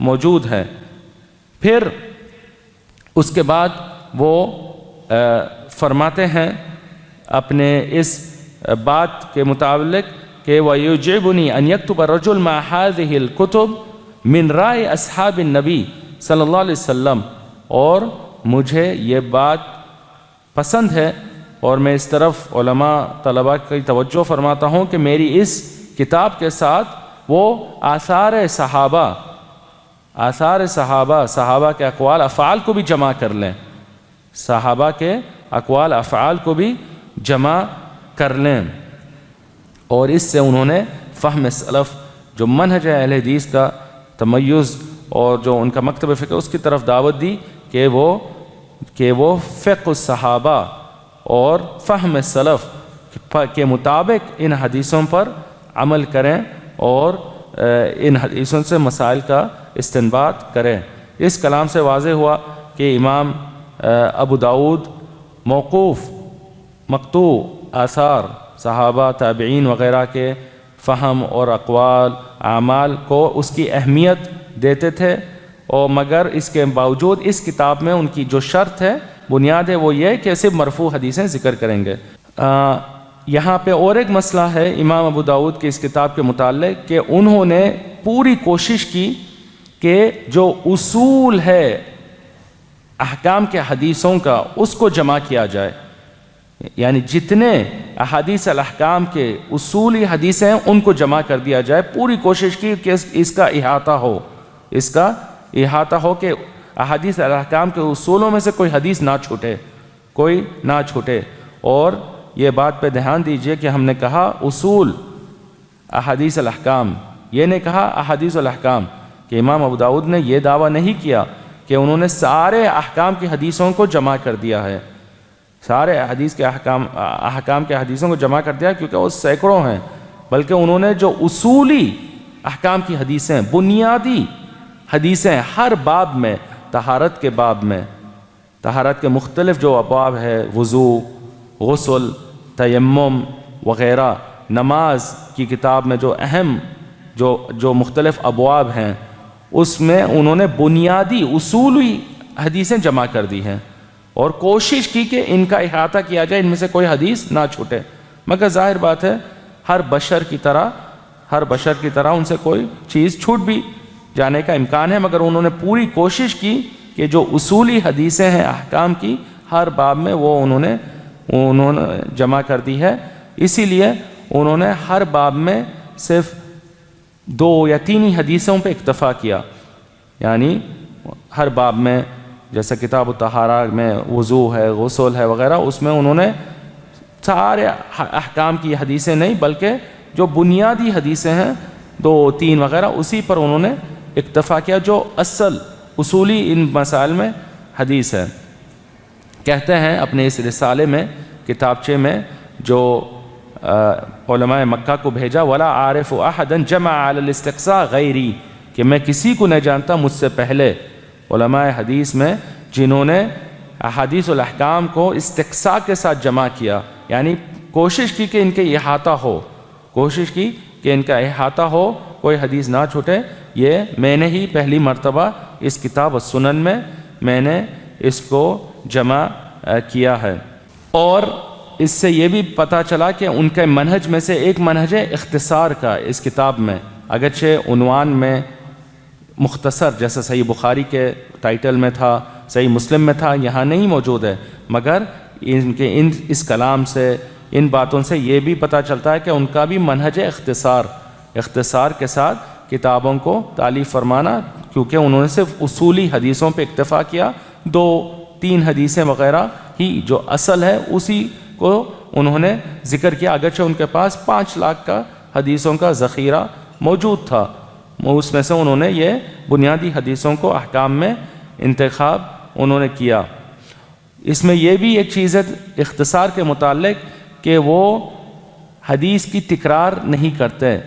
موجود ہیں۔ پھر اس کے بعد وہ فرماتے ہیں اپنے اس بات کے متعلق کہ وَيُجِعْبُنِي أَنْ يَكْتُبَ الرَّجُلُ مَعَ هَذِهِ الْكُتُبِ مِنْ رَائِ أَصْحَابِ النَّبِي صلی اللہ علیہ وسلم، اور مجھے یہ بات پسند ہے اور میں اس طرف علماء طلباء کی توجہ فرماتا ہوں کہ میری اس کتاب کے ساتھ وہ آثار صحابہ کے اقوال افعال کو بھی جمع کر لیں، صحابہ کے اقوال افعال کو بھی جمع کر لیں، اور اس سے انہوں نے فہم سلف جو منہج اہل حدیث کا تمیز اور جو ان کا مکتب فقہ اس کی طرف دعوت دی کہ وہ فقہ الصحابہ اور فہم سلف کے مطابق ان حدیثوں پر عمل کریں اور ان حدیثوں سے مسائل کا استنباط کریں۔ اس کلام سے واضح ہوا کہ امام ابو داود موقوف مقطوع آثار صحابہ تابعین وغیرہ کے فہم اور اقوال اعمال کو اس کی اہمیت دیتے تھے، اور مگر اس کے باوجود اس کتاب میں ان کی جو شرط ہے، بنیاد ہے، وہ یہ کہ صرف مرفوع حدیثیں ذکر کریں گے۔ یہاں پہ اور ایک مسئلہ ہے امام ابو داود کی اس کتاب کے متعلق کہ انہوں نے پوری کوشش کی کہ جو اصول ہے احکام کے حدیثوں کا اس کو جمع کیا جائے، یعنی جتنے احادیث الاحکام کے اصولی حدیثیں ہیں ان کو جمع کر دیا جائے۔ پوری کوشش کی کہ اس کا احاطہ ہو کہ احادیث الاحکام کے اصولوں میں سے کوئی حدیث نہ چھوٹے۔ اور یہ بات پہ دھیان دیجئے کہ ہم نے کہا اصول احادیث الاحکام، یہ نہیں کہا احادیث الاحکام، کہ امام ابو داود نے یہ دعویٰ نہیں کیا کہ انہوں نے سارے احکام کی حدیثوں کو جمع کر دیا ہے، سارے حدیث کے احکام کے حدیثوں کو جمع کر دیا، کیونکہ وہ سینکڑوں ہیں، بلکہ انہوں نے جو اصولی احکام کی حدیثیں، بنیادی حدیثیں ہر باب میں، طہارت کے باب میں، طہارت کے مختلف جو ابواب ہے، وضو، غسل، تیمم وغیرہ، نماز کی کتاب میں جو اہم جو مختلف ابواب ہیں، اس میں انہوں نے بنیادی اصولی حدیثیں جمع کر دی ہیں، اور کوشش کی کہ ان کا احاطہ کیا جائے، ان میں سے کوئی حدیث نہ چھوٹے۔ مگر ظاہر بات ہے ہر بشر کی طرح ان سے کوئی چیز چھوٹ بھی جانے کا امکان ہے، مگر انہوں نے پوری کوشش کی کہ جو اصولی حدیثیں ہیں احکام کی ہر باب میں وہ انہوں نے جمع کر دی ہے۔ اسی لیے انہوں نے ہر باب میں صرف 2 یا 3 ہی حدیثوں پہ اکتفا کیا، یعنی ہر باب میں جیسے کتاب الطہارہ میں وضو ہے، غسل ہے وغیرہ، اس میں انہوں نے سارے احکام کی حدیثیں نہیں بلکہ جو بنیادی حدیثیں ہیں 2 3 وغیرہ اسی پر انہوں نے اکتفا کیا، جو اصولی ان مسائل میں حدیث ہے۔ کہتے ہیں اپنے اس رسالے میں، کتابچے میں جو علماء مکہ کو بھیجا، وَلَا عَارِفُ أَحَدًا جَمَعَ عَلَى الْإِسْتِقْصَاءِ غَيْرِي، کہ میں کسی کو نہیں جانتا مجھ سے پہلے علماء حدیث میں جنہوں نے احادیث الاحکام کو استقصاء کے ساتھ جمع کیا، یعنی کوشش کی کہ ان کے احاطہ ہو، کوئی حدیث نہ چھوٹے۔ یہ میں نے ہی پہلی مرتبہ اس کتاب السنن میں میں نے اس کو جمع کیا ہے۔ اور اس سے یہ بھی پتہ چلا کہ ان کے منہج میں سے ایک منہج ہے اختصار کا اس کتاب میں، اگرچہ عنوان میں مختصر جیسے صحیح بخاری کے ٹائٹل میں تھا، صحیح مسلم میں تھا، یہاں نہیں موجود ہے، مگر اس کلام سے، ان باتوں سے یہ بھی پتہ چلتا ہے کہ ان کا بھی منہج اختصار کے ساتھ کتابوں کو تالیف فرمانا، کیونکہ انہوں نے صرف اصولی حدیثوں پہ اکتفا کیا، 2 3 حدیثیں وغیرہ ہی جو اصل ہے اسی کو انہوں نے ذکر کیا، اگرچہ ان کے پاس 5 لاکھ کا حدیثوں کا ذخیرہ موجود تھا، اس میں سے انہوں نے یہ بنیادی حدیثوں کو احکام میں انتخاب انہوں نے کیا۔ اس میں یہ بھی ایک چیز ہے اختصار کے متعلق کہ وہ حدیث کی تکرار نہیں کرتے،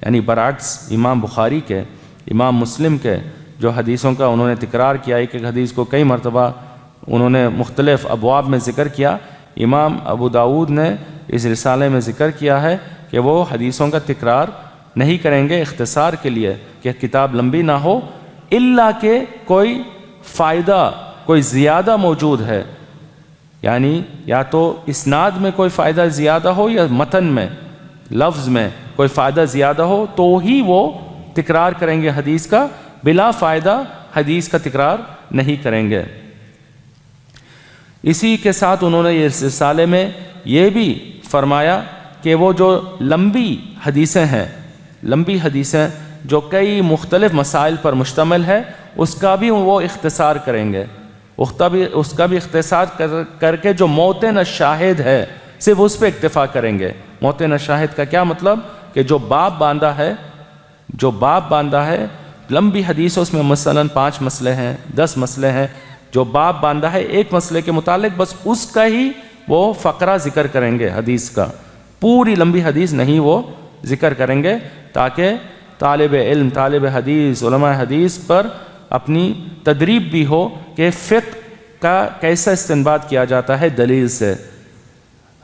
یعنی برعکس امام بخاری کے، امام مسلم کے جو حدیثوں کا انہوں نے تکرار کیا، ایک حدیث کو کئی مرتبہ انہوں نے مختلف ابواب میں ذکر کیا، امام ابو داود نے اس رسالے میں ذکر کیا ہے کہ وہ حدیثوں کا تکرار نہیں کریں گے اختصار کے لیے کہ کتاب لمبی نہ ہو، الا کہ کوئی فائدہ، کوئی زیادہ موجود ہے، یعنی یا تو اسناد میں کوئی فائدہ زیادہ ہو یا متن میں، لفظ میں کوئی فائدہ زیادہ ہو تو ہی وہ تکرار کریں گے حدیث کا، بلا فائدہ حدیث کا تکرار نہیں کریں گے۔ اسی کے ساتھ انہوں نے اس رسالے میں یہ بھی فرمایا کہ وہ جو لمبی حدیثیں ہیں، لمبی حدیثیں جو کئی مختلف مسائل پر مشتمل ہے، اس کا بھی وہ اختصار کریں گے، اس کا بھی اختصار کر کے جو موطن الشاہد ہے صرف اس پہ اکتفا کریں گے۔ موطن الشاہد کا کیا مطلب؟ کہ جو باب باندھا ہے لمبی حدیث، اس میں مثلاً 5 مسئلے ہیں، 10 مسئلے ہیں، جو باب باندھا ہے ایک مسئلے کے متعلق، بس اس کا ہی وہ فقرہ ذکر کریں گے حدیث کا، پوری لمبی حدیث نہیں وہ ذکر کریں گے، تاکہ طالب علم، طالب حدیث، علماء حدیث پر اپنی تدریب بھی ہو کہ فقہ کا کیسا استنباط کیا جاتا ہے دلیل سے،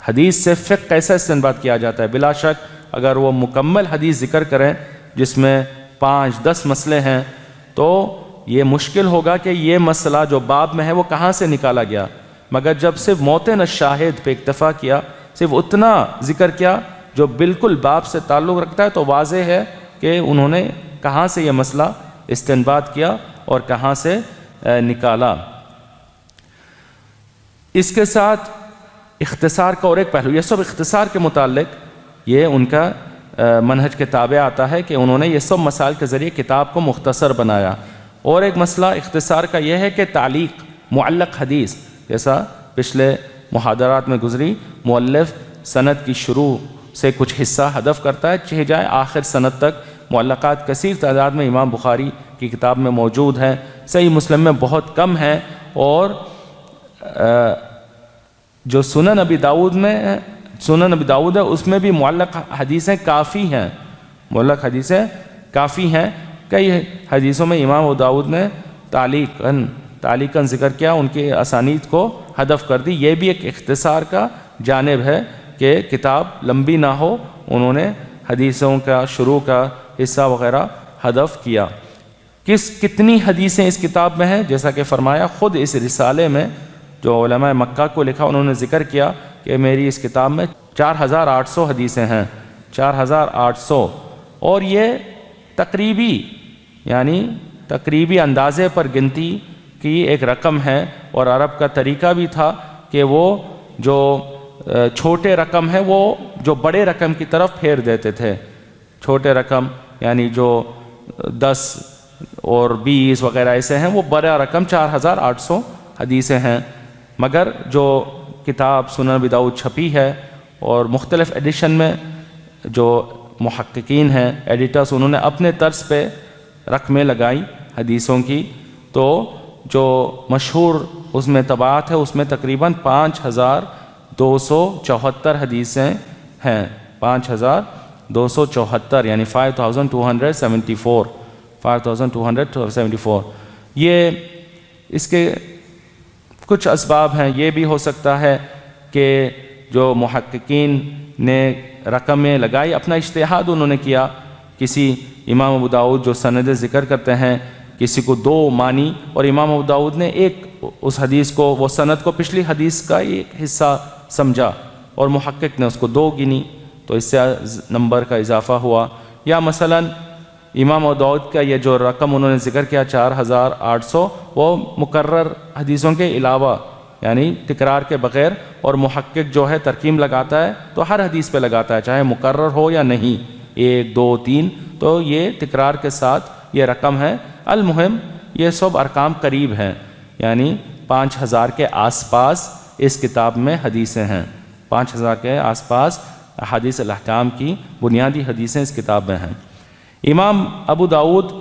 حدیث سے فقہ کیسا استنباط کیا جاتا ہے۔ بلا شک اگر وہ مکمل حدیث ذکر کریں جس میں 5-10 مسئلے ہیں تو یہ مشکل ہوگا کہ یہ مسئلہ جو باب میں ہے وہ کہاں سے نکالا گیا، مگر جب صرف موطن الشاہد پہ اکتفا کیا، صرف اتنا ذکر کیا جو بالکل باب سے تعلق رکھتا ہے، تو واضح ہے کہ انہوں نے کہاں سے یہ مسئلہ استنباط کیا اور کہاں سے نکالا۔ اس کے ساتھ اختصار کا اور ایک پہلو، یہ سب اختصار کے متعلق یہ ان کا منہج کے تابع آتا ہے کہ انہوں نے یہ سب مسائل کے ذریعے کتاب کو مختصر بنایا۔ اور ایک مسئلہ اختصار کا یہ ہے کہ تعلیق، معلق حدیث، جیسا پچھلے محاضرات میں گزری، مؤلف سند کی شروع سے کچھ حصہ حذف کرتا ہے چہ جائے آخر سند تک۔ معلقات کثیر تعداد میں امام بخاری کی کتاب میں موجود ہیں، صحیح مسلم میں بہت کم ہیں، اور جو سنن ابی داؤد ہے اس میں بھی معلق حدیثیں کافی ہیں، معلق حدیثیں کافی ہیں۔ کئی حدیثوں میں امام ابو داؤد نے تعلیقاً ذکر کیا، ان کی اسانید کو حذف کر دی۔ یہ بھی ایک اختصار کا جانب ہے کہ کتاب لمبی نہ ہو، انہوں نے حدیثوں کا شروع کا حصہ وغیرہ حذف کیا۔ کتنی حدیثیں اس کتاب میں ہیں؟ جیسا کہ فرمایا، خود اس رسالے میں جو علماء مکہ کو لکھا انہوں نے ذکر کیا کہ میری اس کتاب میں 4800 حدیثیں ہیں، 4800، اور یہ تقریبی اندازے پر گنتی کی ایک رقم ہے، اور عرب کا طریقہ بھی تھا کہ وہ جو چھوٹے رقم ہے وہ جو بڑے رقم کی طرف پھیر دیتے تھے۔ چھوٹے رقم یعنی جو 10 اور 20 وغیرہ ایسے ہیں، وہ بڑا رقم 4800 حدیثیں ہیں۔ مگر جو کتاب سنن ابی داؤد چھپی ہے اور مختلف ایڈیشن میں جو محققین ہیں، ایڈیٹرز، انہوں نے اپنے طرز پہ رقمیں لگائی حدیثوں کی، تو جو مشہور اس میں طبعات ہے اس میں تقریباً 5274 حدیثیں ہیں، 5274 یعنی 5274۔ یہ اس کے کچھ اسباب ہیں، یہ بھی ہو سکتا ہے کہ جو محققین نے رقمیں لگائی اپنا اجتہاد انہوں نے کیا، کسی امام ابو داؤد جو سند ذکر کرتے ہیں کسی کو 2 مانی، اور امام ابو داؤد نے ایک اس حدیث کو، وہ سند کو پچھلی حدیث کا ایک حصہ سمجھا اور محقق نے اس کو 2 گنی، تو اس سے نمبر کا اضافہ ہوا۔ یا مثلا امام ابو داؤد کا یہ جو رقم انہوں نے ذکر کیا 4800، وہ مکرر حدیثوں کے علاوہ یعنی تکرار کے بغیر، اور محقق جو ہے ترکیب لگاتا ہے تو ہر حدیث پہ لگاتا ہے چاہے مکرر ہو یا نہیں، 1 2 3، تو یہ تکرار کے ساتھ یہ رقم ہے۔ المہم یہ سب ارقام قریب ہیں، یعنی 5000 کے آس پاس اس کتاب میں حدیثیں ہیں، 5000 کے آس پاس احادیث الاحکام کی بنیادی حدیثیں اس کتاب میں ہیں۔ امام ابو داؤد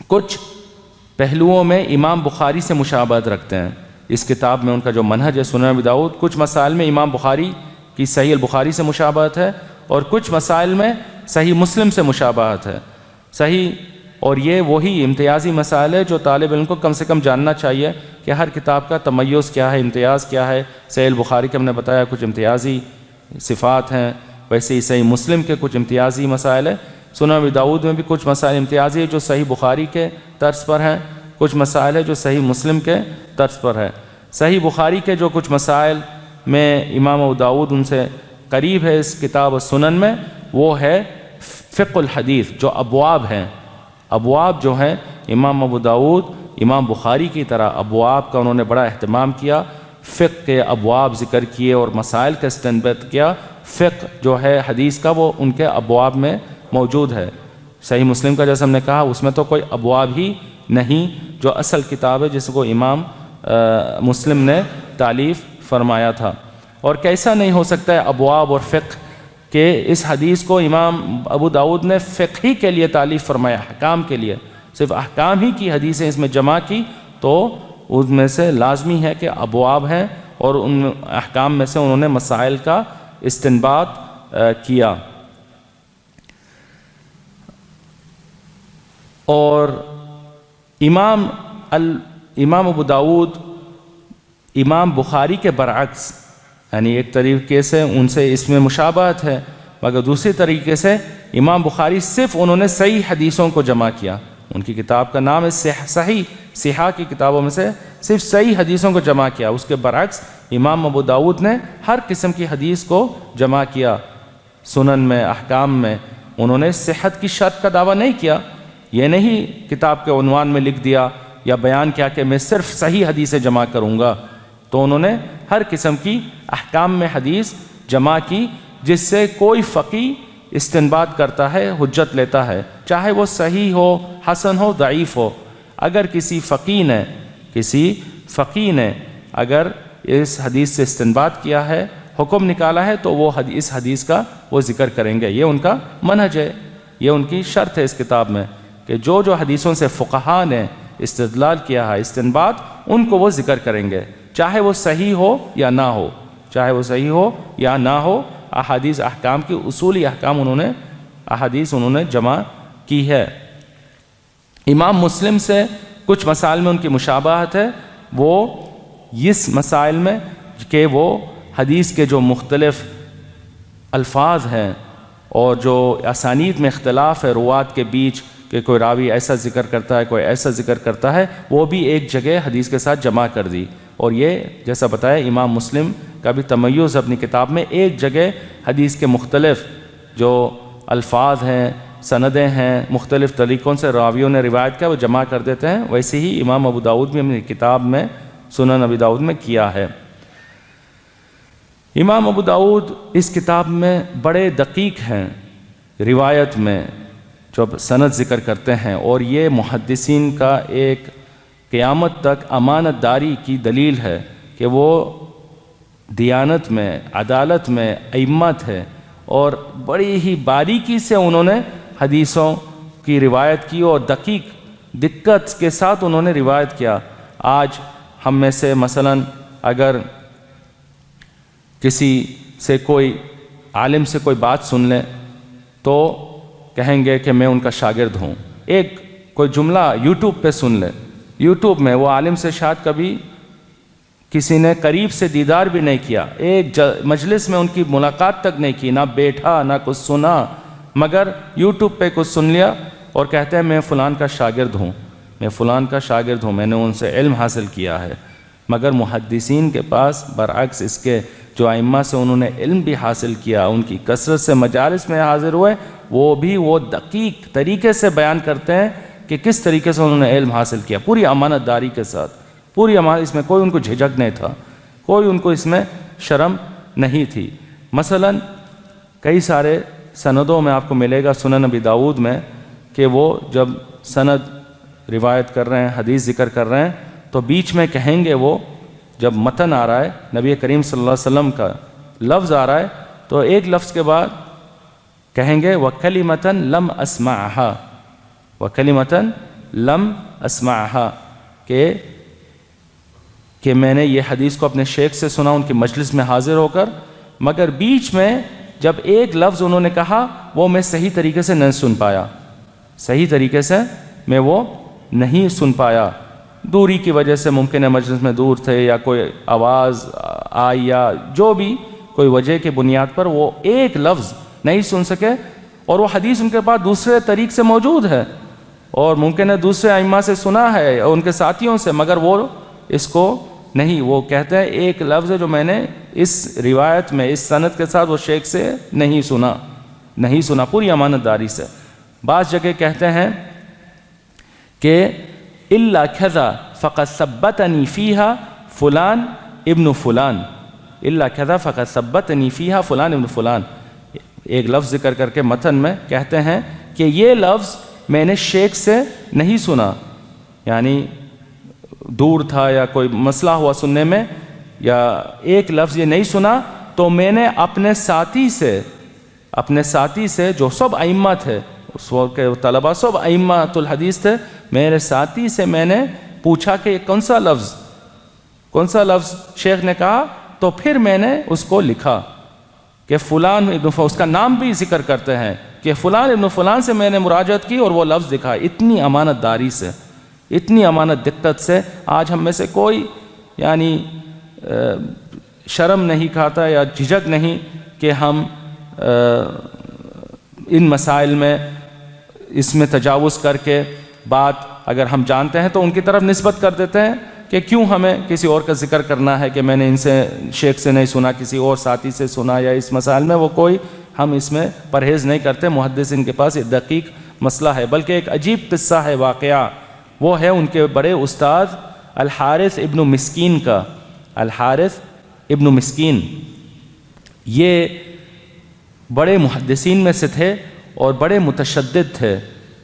کچھ پہلوؤں میں امام بخاری سے مشابہت رکھتے ہیں، اس کتاب میں ان کا جو منہج ہے سنن ابی داؤد، کچھ مسائل میں امام بخاری کی صحیح البخاری سے مشابہت ہے، اور کچھ مسائل میں صحیح مسلم سے مشابہت ہے۔ صحیح، اور یہ وہی امتیازی مسائل ہے جو طالب علم کو کم سے کم جاننا چاہیے کہ ہر کتاب کا تمیز کیا ہے، امتیاز کیا ہے۔ صحیح البخاری کے ہم نے بتایا کچھ امتیازی صفات ہیں، ویسے ہی صحیح مسلم کے کچھ امتیازی مسائل ہیں۔ سنن ابی داؤد میں بھی کچھ مسائل امتیازی ہیں جو صحیح بخاری کے طرز پر ہیں، کچھ مسائل ہیں جو صحیح مسلم کے طرز پر ہے۔ صحیح بخاری کے جو کچھ مسائل میں امام ابو داؤد ان سے قریب ہے اس کتاب السنن میں، وہ ہے فقہ الحدیث، جو ابواب ہیں، ابواب جو ہیں امام ابو داؤد امام بخاری کی طرح ابواب کا انہوں نے بڑا اہتمام کیا، فقہ کے ابواب ذکر کیے اور مسائل کا استنباط کیا۔ فقہ جو ہے حدیث کا وہ ان کے ابواب میں موجود ہے۔ صحیح مسلم کا جیسا ہم نے کہا اس میں تو کوئی ابواب ہی نہیں، جو اصل کتاب ہے جس کو امام مسلم نے تالیف فرمایا تھا۔ اور کیسا نہیں ہو سکتا ہے ابواب اور فقہ کہ اس حدیث کو امام ابو داؤد نے فقہ ہی کے لیے تالیف فرمایا، احکام کے لیے، صرف احکام ہی کی حدیثیں اس میں جمع کی، تو ان میں سے لازمی ہے کہ ابواب ہیں اور ان احکام میں سے انہوں نے مسائل کا استنباط کیا۔ اور امام ابو داؤد امام بخاری کے برعکس، یعنی ایک طریقے سے ان سے اس میں مشابہت ہے، مگر دوسری طریقے سے امام بخاری صرف انہوں نے صحیح حدیثوں کو جمع کیا۔ ان کی کتاب کا نام ہے صحیح، صحاح کی کتابوں میں سے صرف صحیح حدیثوں کو جمع کیا۔ اس کے برعکس امام ابو داؤد نے ہر قسم کی حدیث کو جمع کیا۔ سنن میں، احکام میں انہوں نے صحت کی شرط کا دعویٰ نہیں کیا، یہ نہیں کتاب کے عنوان میں لکھ دیا یا بیان کیا کہ میں صرف صحیح حدیثیں جمع کروں گا، تو انہوں نے ہر قسم کی احکام میں حدیث جمع کی جس سے کوئی فقی استنباط کرتا ہے، حجت لیتا ہے، چاہے وہ صحیح ہو، حسن ہو، ضعیف ہو۔ اگر کسی فقی نے اگر اس حدیث سے استنباط کیا ہے، حکم نکالا ہے، تو وہ اس حدیث کا وہ ذکر کریں گے۔ یہ ان کا منہج ہے، یہ ان کی شرط ہے اس کتاب میں کہ جو حدیثوں سے فقہا نے استدلال کیا ہے، استنباط، ان کو وہ ذکر کریں گے، چاہے وہ صحیح ہو یا نہ ہو، چاہے وہ صحیح ہو یا نہ ہو۔ احادیث احکام کی اصولی احکام احادیث انہوں نے جمع کی ہے۔ امام مسلم سے کچھ مسائل میں ان کی مشابہت ہے، وہ اس مسائل میں کہ وہ حدیث کے جو مختلف الفاظ ہیں اور جو اسانید میں اختلاف ہے روات کے بیچ کہ کوئی راوی ایسا ذکر کرتا ہے، کوئی ایسا ذکر کرتا ہے، وہ بھی ایک جگہ حدیث کے ساتھ جمع کر دی۔ اور یہ جیسا بتایا امام مسلم کا بھی تمیز اپنی کتاب میں، ایک جگہ حدیث کے مختلف جو الفاظ ہیں، سندیں ہیں، مختلف طریقوں سے راویوں نے روایت کیا وہ جمع کر دیتے ہیں۔ ویسے ہی امام ابو داؤد بھی اپنی کتاب میں سنن ابی داؤد میں کیا ہے۔ امام ابو داؤد اس کتاب میں بڑے دقیق ہیں روایت میں، جب سند ذکر کرتے ہیں، اور یہ محدثین کا ایک قیامت تک امانت داری کی دلیل ہے کہ وہ دیانت میں، عدالت میں ائمت ہے، اور بڑی ہی باریکی سے انہوں نے حدیثوں کی روایت کی اور دقت کے ساتھ انہوں نے روایت کیا۔ آج ہم میں سے مثلا اگر کسی سے کوئی عالم سے کوئی بات سن لیں تو کہیں گے کہ میں ان کا شاگرد ہوں۔ ایک کوئی جملہ یوٹیوب پہ سن لے، یوٹیوب میں وہ عالم سے شاید کبھی کسی نے قریب سے دیدار بھی نہیں کیا، ایک مجلس میں ان کی ملاقات تک نہیں کی، نہ بیٹھا نہ کچھ سنا، مگر یوٹیوب پہ کچھ سن لیا اور کہتے ہیں میں فلان کا شاگرد ہوں، میں فلان کا شاگرد ہوں، میں نے ان سے علم حاصل کیا ہے۔ مگر محدثین کے پاس برعکس اس کے جو ائمہ سے انہوں نے علم بھی حاصل کیا، ان کی کثرت سے مجالس میں حاضر ہوئے، وہ دقیق طریقے سے بیان کرتے ہیں کہ کس طریقے سے انہوں نے علم حاصل کیا، پوری امانت داری کے ساتھ، پوری امانت، اس میں کوئی ان کو جھجک نہیں تھا، کوئی ان کو اس میں شرم نہیں تھی۔ مثلا کئی سارے سندوں میں آپ کو ملے گا سنن ابی داؤد میں کہ وہ جب سند روایت کر رہے ہیں، حدیث ذکر کر رہے ہیں، تو بیچ میں کہیں گے، وہ جب متن آ رہا ہے نبی کریم صلی اللہ علیہ وسلم کا لفظ آ رہا ہے تو ایک لفظ کے بعد کہیں گے وَكَلِمَةً لَمْ أَسْمَعْهَا، وَكَلِمَةً لَمْ أَسْمَعْهَا، کہ میں نے یہ حدیث کو اپنے شیخ سے سنا ان کی مجلس میں حاضر ہو کر، مگر بیچ میں جب ایک لفظ انہوں نے کہا وہ میں صحیح طریقے سے نہیں سن پایا، صحیح طریقے سے میں وہ نہیں سن پایا، دوری کی وجہ سے، ممکن ہے مجلس میں دور تھے یا کوئی آواز آئی یا جو بھی کوئی وجہ کی بنیاد پر وہ ایک لفظ نہیں سن سکے، اور وہ حدیث ان کے پاس دوسرے طریق سے موجود ہے اور ممکن ہے دوسرے ائمہ سے سنا ہے اور ان کے ساتھیوں سے، مگر وہ اس کو نہیں، وہ کہتے ہیں ایک لفظ ہے جو میں نے اس روایت میں اس سند کے ساتھ وہ شیخ سے نہیں سنا، پوری امانت داری سے۔ بعض جگہ کہتے ہیں کہ الا کذا فقد ثبتنی فیہا فلان ابن فلان، الا کذا فقد ثبتنی فیہا فلان ابن فلان، ایک لفظ ذکر کر کے متن میں کہتے ہیں کہ یہ لفظ میں نے شیخ سے نہیں سنا، یعنی دور تھا یا کوئی مسئلہ ہوا سننے میں، یا ایک لفظ یہ نہیں سنا تو میں نے اپنے ساتھی سے جو سب ائمہ تھے، اس وقت کے طلباء سب ائمۃ الحدیث تھے، میرے ساتھی سے میں نے پوچھا کہ کون سا لفظ شیخ نے کہا، تو پھر میں نے اس کو لکھا کہ فلان اس کا نام بھی ذکر کرتے ہیں کہ فلان ابن فلان سے میں نے مراجعت کی اور وہ لفظ لکھا۔ اتنی امانت داری سے، اتنی امانت دقت سے آج ہم میں سے کوئی یعنی شرم نہیں کھاتا یا جھجک نہیں کہ ہم ان مسائل میں اس میں تجاوز کر کے بات اگر ہم جانتے ہیں تو ان کی طرف نسبت کر دیتے ہیں کہ کیوں ہمیں کسی اور کا ذکر کرنا ہے کہ میں نے ان سے شیخ سے نہیں سنا، کسی اور ساتھی سے سنا، یا اس مسائل میں وہ کوئی ہم اس میں پرہیز نہیں کرتے۔ محدثین کے پاس یہ دقیق مسئلہ ہے، بلکہ ایک عجیب قصہ ہے، واقعہ وہ ہے ان کے بڑے استاد الحارث ابن مسکین کا۔ الحارث ابن مسکین یہ بڑے محدثین میں سے تھے اور بڑے متشدد تھے،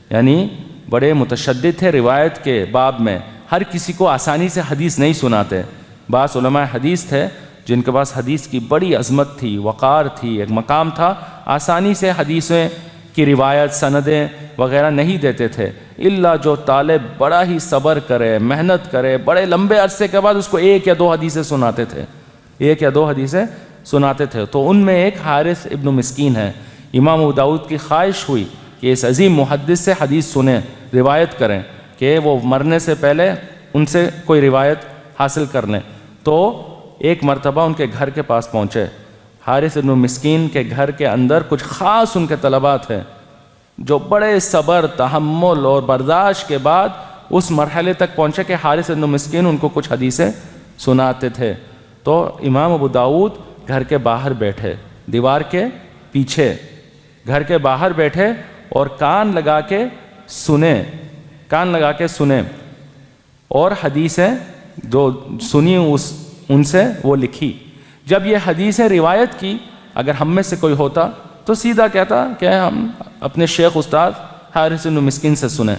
یعنی بڑے متشدد تھے روایت کے باب میں، ہر کسی کو آسانی سے حدیث نہیں سناتے۔ بعض علماء حدیث تھے جن کے پاس حدیث کی بڑی عظمت تھی، وقار تھی، ایک مقام تھا، آسانی سے حدیثیں کی روایت، سندیں وغیرہ نہیں دیتے تھے، الا جو طالب بڑا ہی صبر کرے، محنت کرے، بڑے لمبے عرصے کے بعد اس کو ایک یا دو حدیثیں سناتے تھے۔ تو ان میں ایک حارث ابن مسکین ہے۔ امام ابو داؤد کی خواہش ہوئی کہ اس عظیم محدث سے حدیث سنیں، روایت کریں، کہ وہ مرنے سے پہلے ان سے کوئی روایت حاصل کر لیں۔ تو ایک مرتبہ ان کے گھر کے پاس پہنچے۔ حارث ابن مسکین کے گھر کے اندر کچھ خاص ان کے طلباء تھے جو بڑے صبر، تحمل اور برداشت کے بعد اس مرحلے تک پہنچے کہ حارث ابن مسکین ان کو کچھ حدیثیں سناتے تھے۔ تو امام ابو داؤد گھر کے باہر بیٹھے، دیوار کے پیچھے گھر کے باہر بیٹھے اور کان لگا کے سنیں اور حدیثیں جو سنی ان سے وہ لکھی۔ جب یہ حدیثیں روایت کی، اگر ہم میں سے کوئی ہوتا تو سیدھا کہتا کہ ہم اپنے شیخ استاد حارث بن مسکین سے سنیں،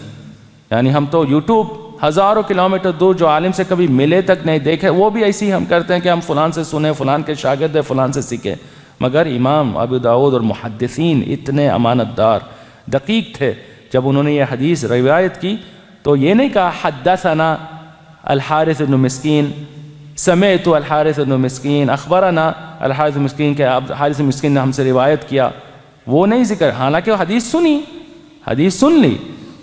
یعنی ہم تو یوٹیوب ہزاروں کلومیٹر دور جو عالم سے کبھی ملے تک نہیں دیکھے، وہ بھی ایسی ہم کرتے ہیں کہ ہم فلان سے سنیں، فلان کے شاگرد ہیں، فلان سے سیکھیں۔ مگر امام ابو داؤد اور محدثین اتنے امانت دار، دقیق تھے، جب انہوں نے یہ حدیث روایت کی تو یہ نہیں کہا حدثنا الحارث بن مسکین، سمعت الحارث بن مسکین، اخبرنا الحارث بن مسکین، کہ حارث بن مسکین نے ہم سے روایت کیا، وہ نہیں ذکر، حالانکہ وہ حدیث سن لی،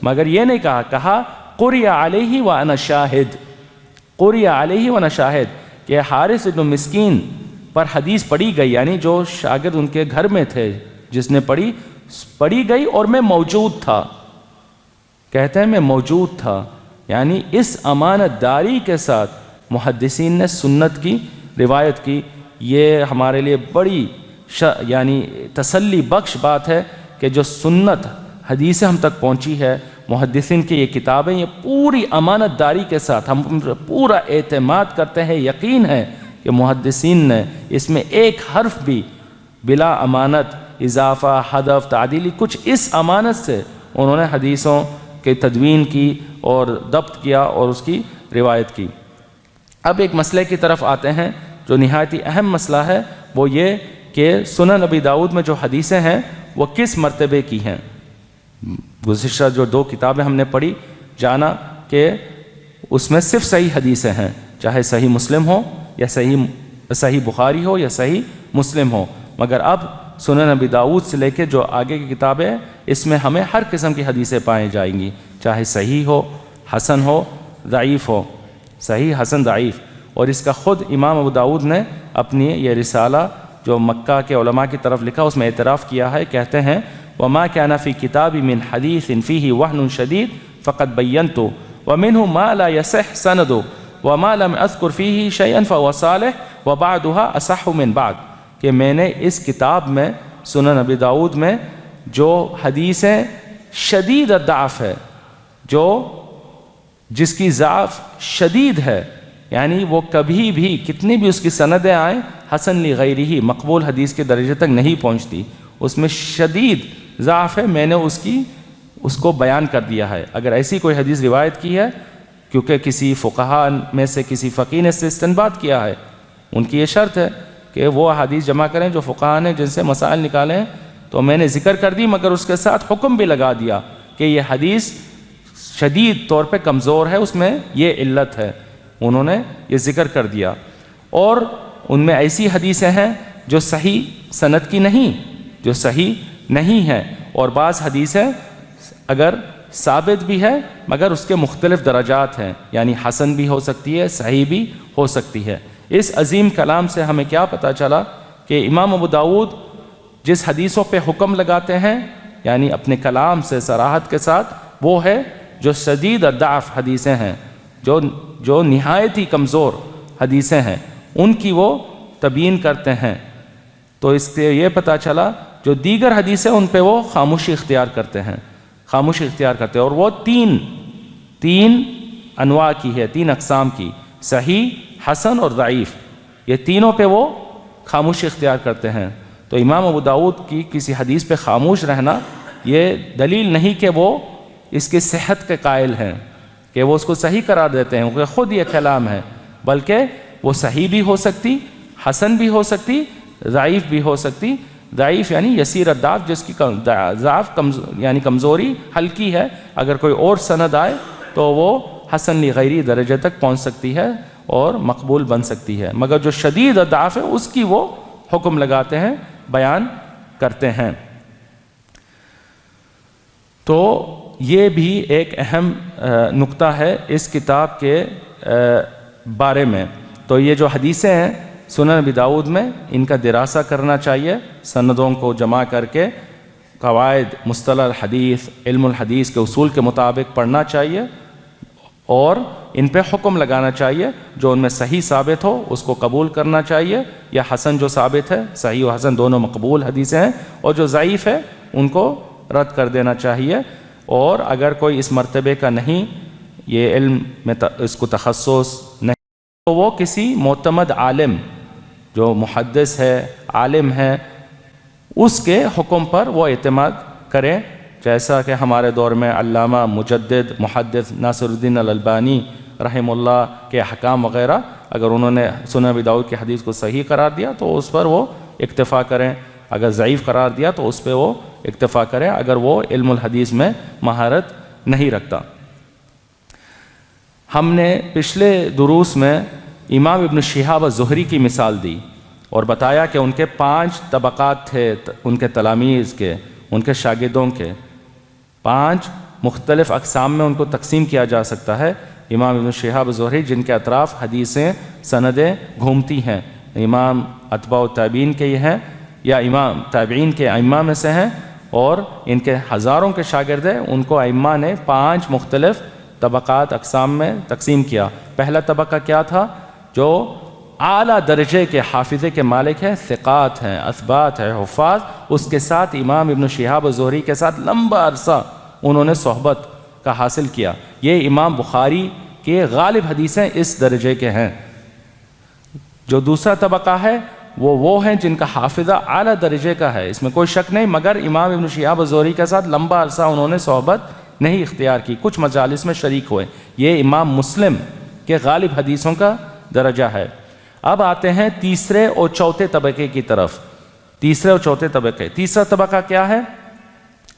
مگر یہ نہیں کہا قرئ علیہ وانا شاہد، قرئ علیہ وانا شاہد، کہ حارث بن مسکین پر حدیث پڑھی گئی، یعنی جو شاگرد ان کے گھر میں تھے جس نے پڑھی گئی اور میں موجود تھا، کہتے ہیں میں موجود تھا، یعنی اس امانت داری کے ساتھ محدثین نے سنت کی روایت کی۔ یہ ہمارے لیے بڑی یعنی تسلی بخش بات ہے کہ جو سنت حدیثیں ہم تک پہنچی ہے، محدثین کی یہ کتابیں، یہ پوری امانت داری کے ساتھ ہم پورا اعتماد کرتے ہیں، یقین ہے کہ محدثین نے اس میں ایک حرف بھی بلا امانت، اضافہ، حذف، تعدیلی، کچھ اس امانت سے انہوں نے حدیثوں کی تدوین کی اور ضبط کیا اور اس کی روایت کی۔ اب ایک مسئلے کی طرف آتے ہیں جو نہایت ہی اہم مسئلہ ہے، وہ یہ کہ سنن ابی داؤد میں جو حدیثیں ہیں وہ کس مرتبے کی ہیں۔ گزشتہ جو 2 کتابیں ہم نے پڑھی، جانا کہ اس میں صرف صحیح حدیثیں ہیں، چاہے صحیح مسلم ہو یا صحیح بخاری ہو یا صحیح مسلم ہو، مگر اب سنن ابی داؤد سے لے کے جو آگے کی کتابیں ہیں اس میں ہمیں ہر قسم کی حدیثیں پائی جائیں گی، چاہے صحیح ہو، حسن ہو، ضعیف ہو، صحیح، حسن، ضعیف۔ اور اس کا خود امام ابو داؤد نے اپنی یہ رسالہ جو مکہ کے علماء کی طرف لکھا اس میں اعتراف کیا ہے، کہتے ہیں وَمَا كَانَ فِي كِتَابٍ مِّنْ حَدِيثٍ فِيهِ وَهْنٌ شَدِيدٌ فَقَدْ بَيَّنْتُ وَمِنْهُ مَا لَا يَصِحُّ سَنَدُهُ وَمَا لَمْ أَذْكُرْ فِيهِ شَيْئًا فَهُوَ صَالِحٌ وَبَعْضُهَا أَصَحُّ مِنْ بَعْضٍ، کہ میں نے اس کتاب میں سنن ابی داؤد میں جو حدیثیں شدید الضعف ہے، جو جس کی ضعف شدید ہے، یعنی وہ کبھی بھی کتنی بھی اس کی سندیں آئیں حسن لغیرہ، مقبول حدیث کے درجے تک نہیں پہنچتی، اس میں شدید ضعف ہے، میں نے اس کو بیان کر دیا ہے۔ اگر ایسی کوئی حدیث روایت کی ہے، کیونکہ کسی فقہا میں سے کسی فقیہ نے اس سے استنباط کیا ہے، ان کی یہ شرط ہے کہ وہ حدیث جمع کریں جو فقہا نے جن سے مسائل نکالے ہیں، تو میں نے ذکر کر دی مگر اس کے ساتھ حکم بھی لگا دیا کہ یہ حدیث شدید طور پہ کمزور ہے، اس میں یہ علت ہے، انہوں نے یہ ذکر کر دیا۔ اور ان میں ایسی حدیثیں ہیں جو صحیح سند کی نہیں، جو صحیح نہیں ہیں، اور بعض حدیثیں اگر ثابت بھی ہے مگر اس کے مختلف درجات ہیں، یعنی حسن بھی ہو سکتی ہے، صحیح بھی ہو سکتی ہے۔ اس عظیم کلام سے ہمیں کیا پتہ چلا کہ امام ابو داؤد جس حدیثوں پہ حکم لگاتے ہیں، یعنی اپنے کلام سے صراحت کے ساتھ، وہ ہے جو شدید الضعف حدیثیں ہیں، جو نہایت ہی کمزور حدیثیں ہیں، ان کی وہ تبیین کرتے ہیں۔ تو اس سے یہ پتہ چلا جو دیگر حدیثیں ان پہ وہ خاموشی اختیار کرتے ہیں، خاموشی اختیار کرتے ہیں، اور وہ تین انواع کی ہے، 3 اقسام کی، صحیح، حسن اور ضعیف، یہ تینوں پہ وہ خاموشی اختیار کرتے ہیں۔ تو امام ابو داؤد کی کسی حدیث پہ خاموش رہنا یہ دلیل نہیں کہ وہ اس کی صحت کے قائل ہیں، کہ وہ اس کو صحیح قرار دیتے ہیں، کیونکہ خود یہ کلام ہے، بلکہ وہ صحیح بھی ہو سکتی، حسن بھی ہو سکتی، ضعیف بھی ہو سکتی۔ ضعیف یعنی یسیر الضعف، جس کی ضعف یعنی کمزوری ہلکی ہے، اگر کوئی اور سند آئے تو وہ حسن لغیری درجے تک پہنچ سکتی ہے اور مقبول بن سکتی ہے، مگر جو شدید الضعف ہے اس کی وہ حکم لگاتے ہیں، بیان کرتے ہیں۔ تو یہ بھی ایک اہم نقطہ ہے اس کتاب کے بارے میں۔ تو یہ جو حدیثیں ہیں سنن ابی داؤد میں، ان کا دراسہ کرنا چاہیے، سندوں کو جمع کر کے قواعد مصطلح الحدیث، علم الحدیث کے اصول کے مطابق پڑھنا چاہیے، اور ان پہ حکم لگانا چاہیے۔ جو ان میں صحیح ثابت ہو اس کو قبول کرنا چاہیے، یا حسن جو ثابت ہے، صحیح و حسن دونوں مقبول حدیثیں ہیں، اور جو ضعیف ہے ان کو رد کر دینا چاہیے۔ اور اگر کوئی اس مرتبے کا نہیں، یہ علم میں اس کو تخصص نہیں، تو وہ کسی معتمد عالم جو محدث ہے، عالم ہے، اس کے حکم پر وہ اعتماد کریں، جیسا کہ ہمارے دور میں علامہ مجدد محدث ناصر الدین الالبانی رحمہ اللہ کے احکام وغیرہ، اگر انہوں نے سنن ابی داؤد کی حدیث کو صحیح قرار دیا تو اس پر وہ اکتفا کریں، اگر ضعیف قرار دیا تو اس پہ وہ اکتفا کریں، اگر وہ علم الحدیث میں مہارت نہیں رکھتا۔ ہم نے پچھلے دروس میں امام ابن شہاب الزہری کی مثال دی اور بتایا کہ ان کے 5 طبقات تھے، ان کے تلاميذ کے، ان کے شاگردوں کے 5 مختلف اقسام میں ان کو تقسیم کیا جا سکتا ہے۔ امام ابن شہاب الزہری جن کے اطراف حدیثیں سندیں گھومتی ہیں، امام اتباع التابعین کے یہ ہیں، یا امام تابعین کے ائمہ میں سے ہیں، اور ان کے ہزاروں کے شاگرد ہیں، ان کو ائمہ نے 5 مختلف طبقات اقسام میں تقسیم کیا۔ پہلا طبقہ کیا تھا؟ جو اعلیٰ درجے کے حافظے کے مالک ہیں، ثقات ہیں، اثبات ہیں، حفاظ، اس کے ساتھ امام ابن شہاب الزہری کے ساتھ لمبا عرصہ انہوں نے صحبت کا حاصل کیا۔ یہ امام بخاری کے غالب حدیثیں اس درجے کے ہیں۔ جو دوسرا طبقہ ہے وہ ہیں جن کا حافظہ اعلیٰ درجے کا ہے، اس میں کوئی شک نہیں، مگر امام ابن شہاب الزہری کے ساتھ لمبا عرصہ انہوں نے صحبت نہیں اختیار کی، کچھ مجالس میں شریک ہوئے۔ یہ امام مسلم کے غالب حدیثوں کا درجہ ہے۔ اب آتے ہیں تیسرے اور چوتھے طبقے کی طرف۔ تیسرے اور چوتھے طبقے، تیسرا طبقہ کیا ہے؟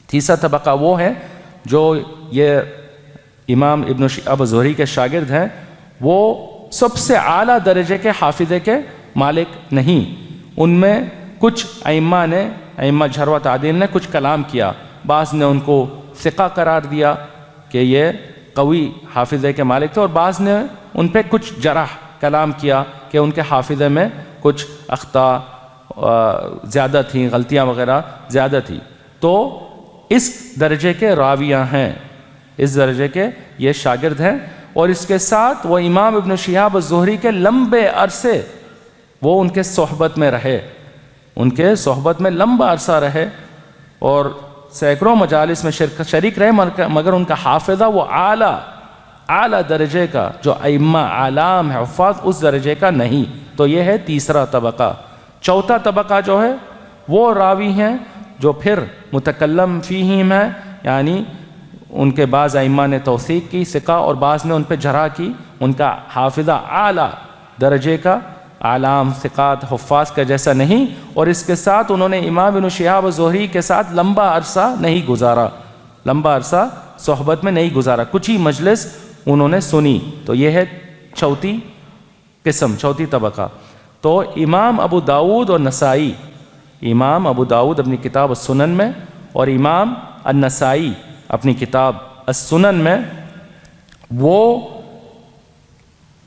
تیسرا طبقہ وہ ہے جو یہ امام ابن شہاب الزہری کے شاگرد ہیں، وہ سب سے اعلیٰ درجے کے حافظے کے مالک نہیں۔ ان میں کچھ ائمہ جرح و تعدیل نے کچھ کلام کیا، بعض نے ان کو ثقہ قرار دیا کہ یہ قوی حافظے کے مالک تھے، اور بعض نے ان پہ کچھ جرح کلام کیا کہ ان کے حافظے میں کچھ اخطاء زیادہ تھیں، غلطیاں وغیرہ زیادہ تھیں۔ تو اس درجے کے راویہ ہیں، اس درجے کے یہ شاگرد ہیں، اور اس کے ساتھ وہ امام ابن شہاب الزہری کے لمبے عرصے وہ ان کے صحبت میں رہے، ان کے صحبت میں لمبا عرصہ رہے، اور سینکڑوں مجالس میں شریک رہے، مگر ان کا حافظہ وہ اعلیٰ درجے کا، جو ائمہ اعلام حفاظ اس درجے کا نہیں۔ تو یہ ہے تیسرا طبقہ۔ چوتھا طبقہ جو ہے وہ راوی ہیں جو پھر متکلم فیہم ہے، یعنی ان کے بعض ائمہ نے توثیق کی ثقہ اور بعض نے ان پہ جرح کی، ان کا حافظہ اعلیٰ درجے کا، اعلام ثقات حفاظ کا جیسا نہیں، اور اس کے ساتھ انہوں نے امام ابن شہاب زہری کے ساتھ لمبا عرصہ نہیں گزارا، لمبا عرصہ صحبت میں نہیں گزارا، کچھ ہی مجلس انہوں نے سنی۔ تو یہ ہے چوتھی قسم، چوتھی طبقہ۔ تو امام ابو داؤد اور نسائی، امام ابو داؤد اپنی کتاب السنن میں اور امام النسائی اپنی کتاب السنن میں، وہ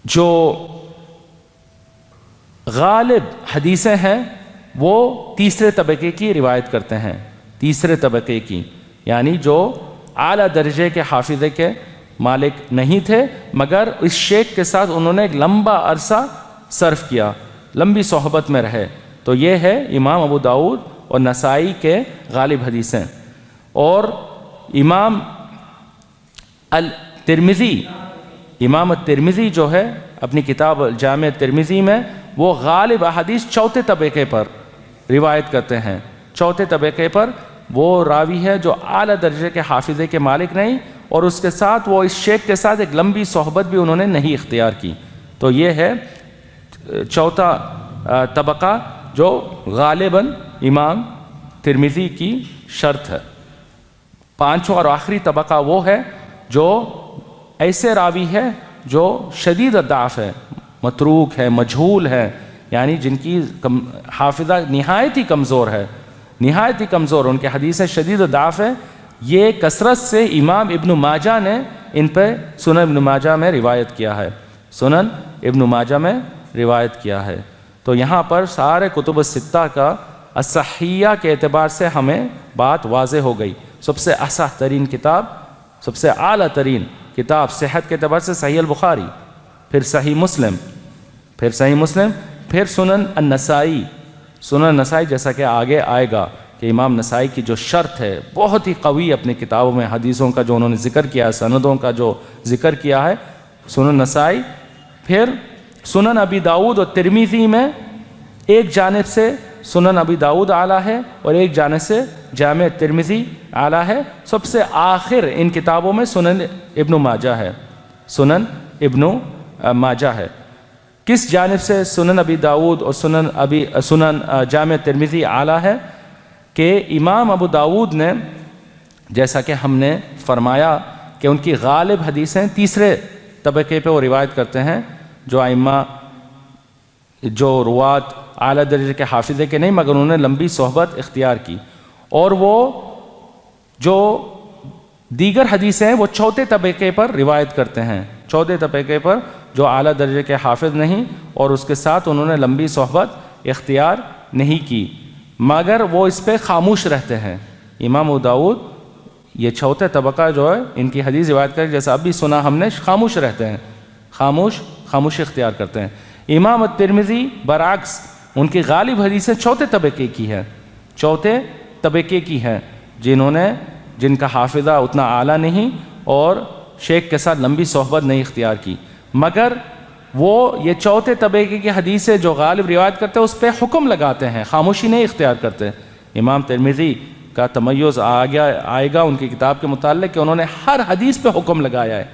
جو غالب حدیثیں ہیں وہ تیسرے طبقے کی روایت کرتے ہیں، تیسرے طبقے کی، یعنی جو اعلیٰ درجے کے حافظے کے مالک نہیں تھے مگر اس شیخ کے ساتھ انہوں نے ایک لمبا عرصہ صرف کیا، لمبی صحبت میں رہے۔ تو یہ ہے امام ابو داؤد اور نسائی کے غالب حدیثیں۔ اور امام الترمذی، امام الترمذی جو ہے اپنی کتاب جامع ترمذی میں، وہ غالب احادیث چوتھے طبقے پر روایت کرتے ہیں، چوتھے طبقے پر وہ راوی ہے جو اعلیٰ درجے کے حافظے کے مالک نہیں، اور اس کے ساتھ وہ اس شیخ کے ساتھ ایک لمبی صحبت بھی انہوں نے نہیں اختیار کی۔ تو یہ ہے چوتھا طبقہ جو غالباً امام ترمذی کی شرط ہے۔ پانچواں اور آخری طبقہ وہ ہے جو ایسے راوی ہے جو شدید ضعف ہے، متروک ہے، مجہول ہے، یعنی جن کی حافظہ نہایت ہی کمزور ہے، نہایت ہی کمزور، ان کے حدیثیں شدید ضعف ہے۔ یہ کثرت سے امام ابن ماجہ نے ان پہ سنن ابن ماجہ میں روایت کیا ہے، سنن ابن ماجہ میں روایت کیا ہے۔ تو یہاں پر سارے کتب الستہ کا الصحیحہ کے اعتبار سے ہمیں بات واضح ہو گئی۔ سب سے اصح ترین کتاب، سب سے اعلیٰ ترین کتاب صحت کے اعتبار سے صحیح البخاری، پھر صحیح مسلم، پھر صحیح مسلم، پھر سنن النسائی، سنن النسائی جیسا کہ آگے آئے گا کہ امام نسائی کی جو شرط ہے بہت ہی قوی، اپنی کتابوں میں حدیثوں کا جو انہوں نے ذکر کیا ہے، سندوں کا جو ذکر کیا ہے، سنن نسائی۔ پھر سنن ابی داؤد اور ترمذی میں ایک جانب سے سنن ابی داؤد اعلیٰ ہے اور ایک جانب سے جامع ترمذی اعلیٰ ہے۔ سب سے آخر ان کتابوں میں سنن ابن ماجہ ہے، سنن ابن ماجہ ہے۔ کس جانب سے سنن ابی داؤد اور سنن جامع ترمذی اعلیٰ ہے کہ امام ابو داؤد نے، جیسا کہ ہم نے فرمایا کہ ان کی غالب حدیثیں تیسرے طبقے پہ وہ روایت کرتے ہیں، جو ائمہ جو روات اعلیٰ درجے کے حافظے کے نہیں مگر انہوں نے لمبی صحبت اختیار کی، اور وہ جو دیگر حدیثیں ہیں وہ چوتھے طبقے پر روایت کرتے ہیں، چوتھے طبقے پر جو اعلیٰ درجے کے حافظ نہیں اور اس کے ساتھ انہوں نے لمبی صحبت اختیار نہیں کی مگر وہ اس پہ خاموش رہتے ہیں۔ امام ابو داؤد یہ چوتھے طبقہ جو ہے ان کی حدیث روایت کر جیسا اب بھی سنا ہم نے، خاموش رہتے ہیں، خاموشی اختیار کرتے ہیں۔ امام الترمذی برعکس، ان کی غالب حدیثیں چوتھے طبقے کی ہیں، چوتھے طبقے کی ہیں، جن کا حافظہ اتنا اعلیٰ نہیں اور شیخ کے ساتھ لمبی صحبت نہیں اختیار کی، مگر وہ یہ چوتھے طبقے کی حدیثیں جو غالب روایت کرتے ہیں اس پہ حکم لگاتے ہیں، خاموشی نہیں اختیار کرتے۔ امام ترمذی کا تمیز آئے گا ان کی کتاب کے متعلق کہ انہوں نے ہر حدیث پہ حکم لگایا ہے،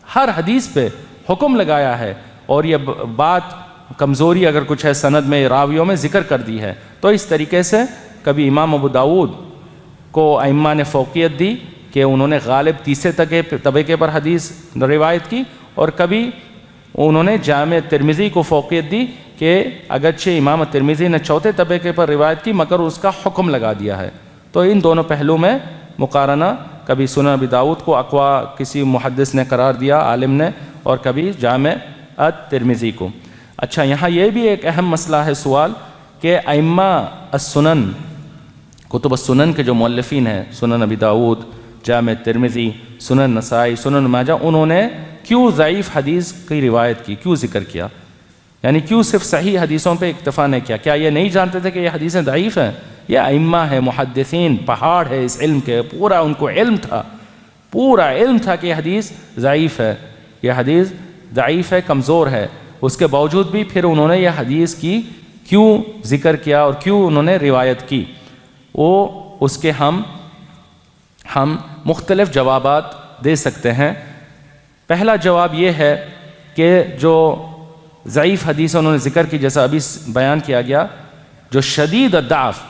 ہر حدیث پہ حکم لگایا ہے، اور یہ بات کمزوری اگر کچھ ہے سند میں، راویوں میں ذکر کر دی ہے۔ تو اس طریقے سے کبھی امام ابو داؤد کو ائمہ نے فوقیت دی کہ انہوں نے غالب تیسرے طبقے پر حدیث روایت کی، اور کبھی انہوں نے جامع ترمذی کو فوقیت دی کہ اگرچہ امام ترمذی نے چوتھے طبقے پر روایت کی مگر اس کا حکم لگا دیا ہے۔ تو ان دونوں پہلو میں مقارنہ، کبھی سنن ابی داؤد کو اقوا کسی محدث نے قرار دیا، عالم نے، اور کبھی جامع الترمذی کو۔ اچھا، یہاں یہ بھی ایک اہم مسئلہ ہے، سوال، کہ ائمہ السنن، کتب السنن کے جو مؤلفین ہیں، سنن ابی داؤد، جامع ترمذی، سنن نسائی، سنن ماجہ، انہوں نے کیوں ضعیف حدیث کی روایت کی، کیوں ذکر کیا؟ یعنی کیوں صرف صحیح حدیثوں پہ اکتفا نہیں کیا؟ کیا یہ نہیں جانتے تھے کہ یہ حدیثیں ضعیف ہیں؟ یہ ائمہ ہے، محدثین، پہاڑ ہے اس علم کے، پورا ان کو علم تھا، پورا علم تھا کہ یہ حدیث ضعیف ہے، یہ حدیث ضعیف ہے، کمزور ہے۔ اس کے باوجود بھی پھر انہوں نے یہ حدیث کی کیوں ذکر کیا اور کیوں انہوں نے روایت کی؟ وہ اس کے ہم مختلف جوابات دے سکتے ہیں۔ پہلا جواب یہ ہے کہ جو ضعیف حدیث انہوں نے ذکر کی، جیسا ابھی بیان کیا گیا، جو شدید الضعف،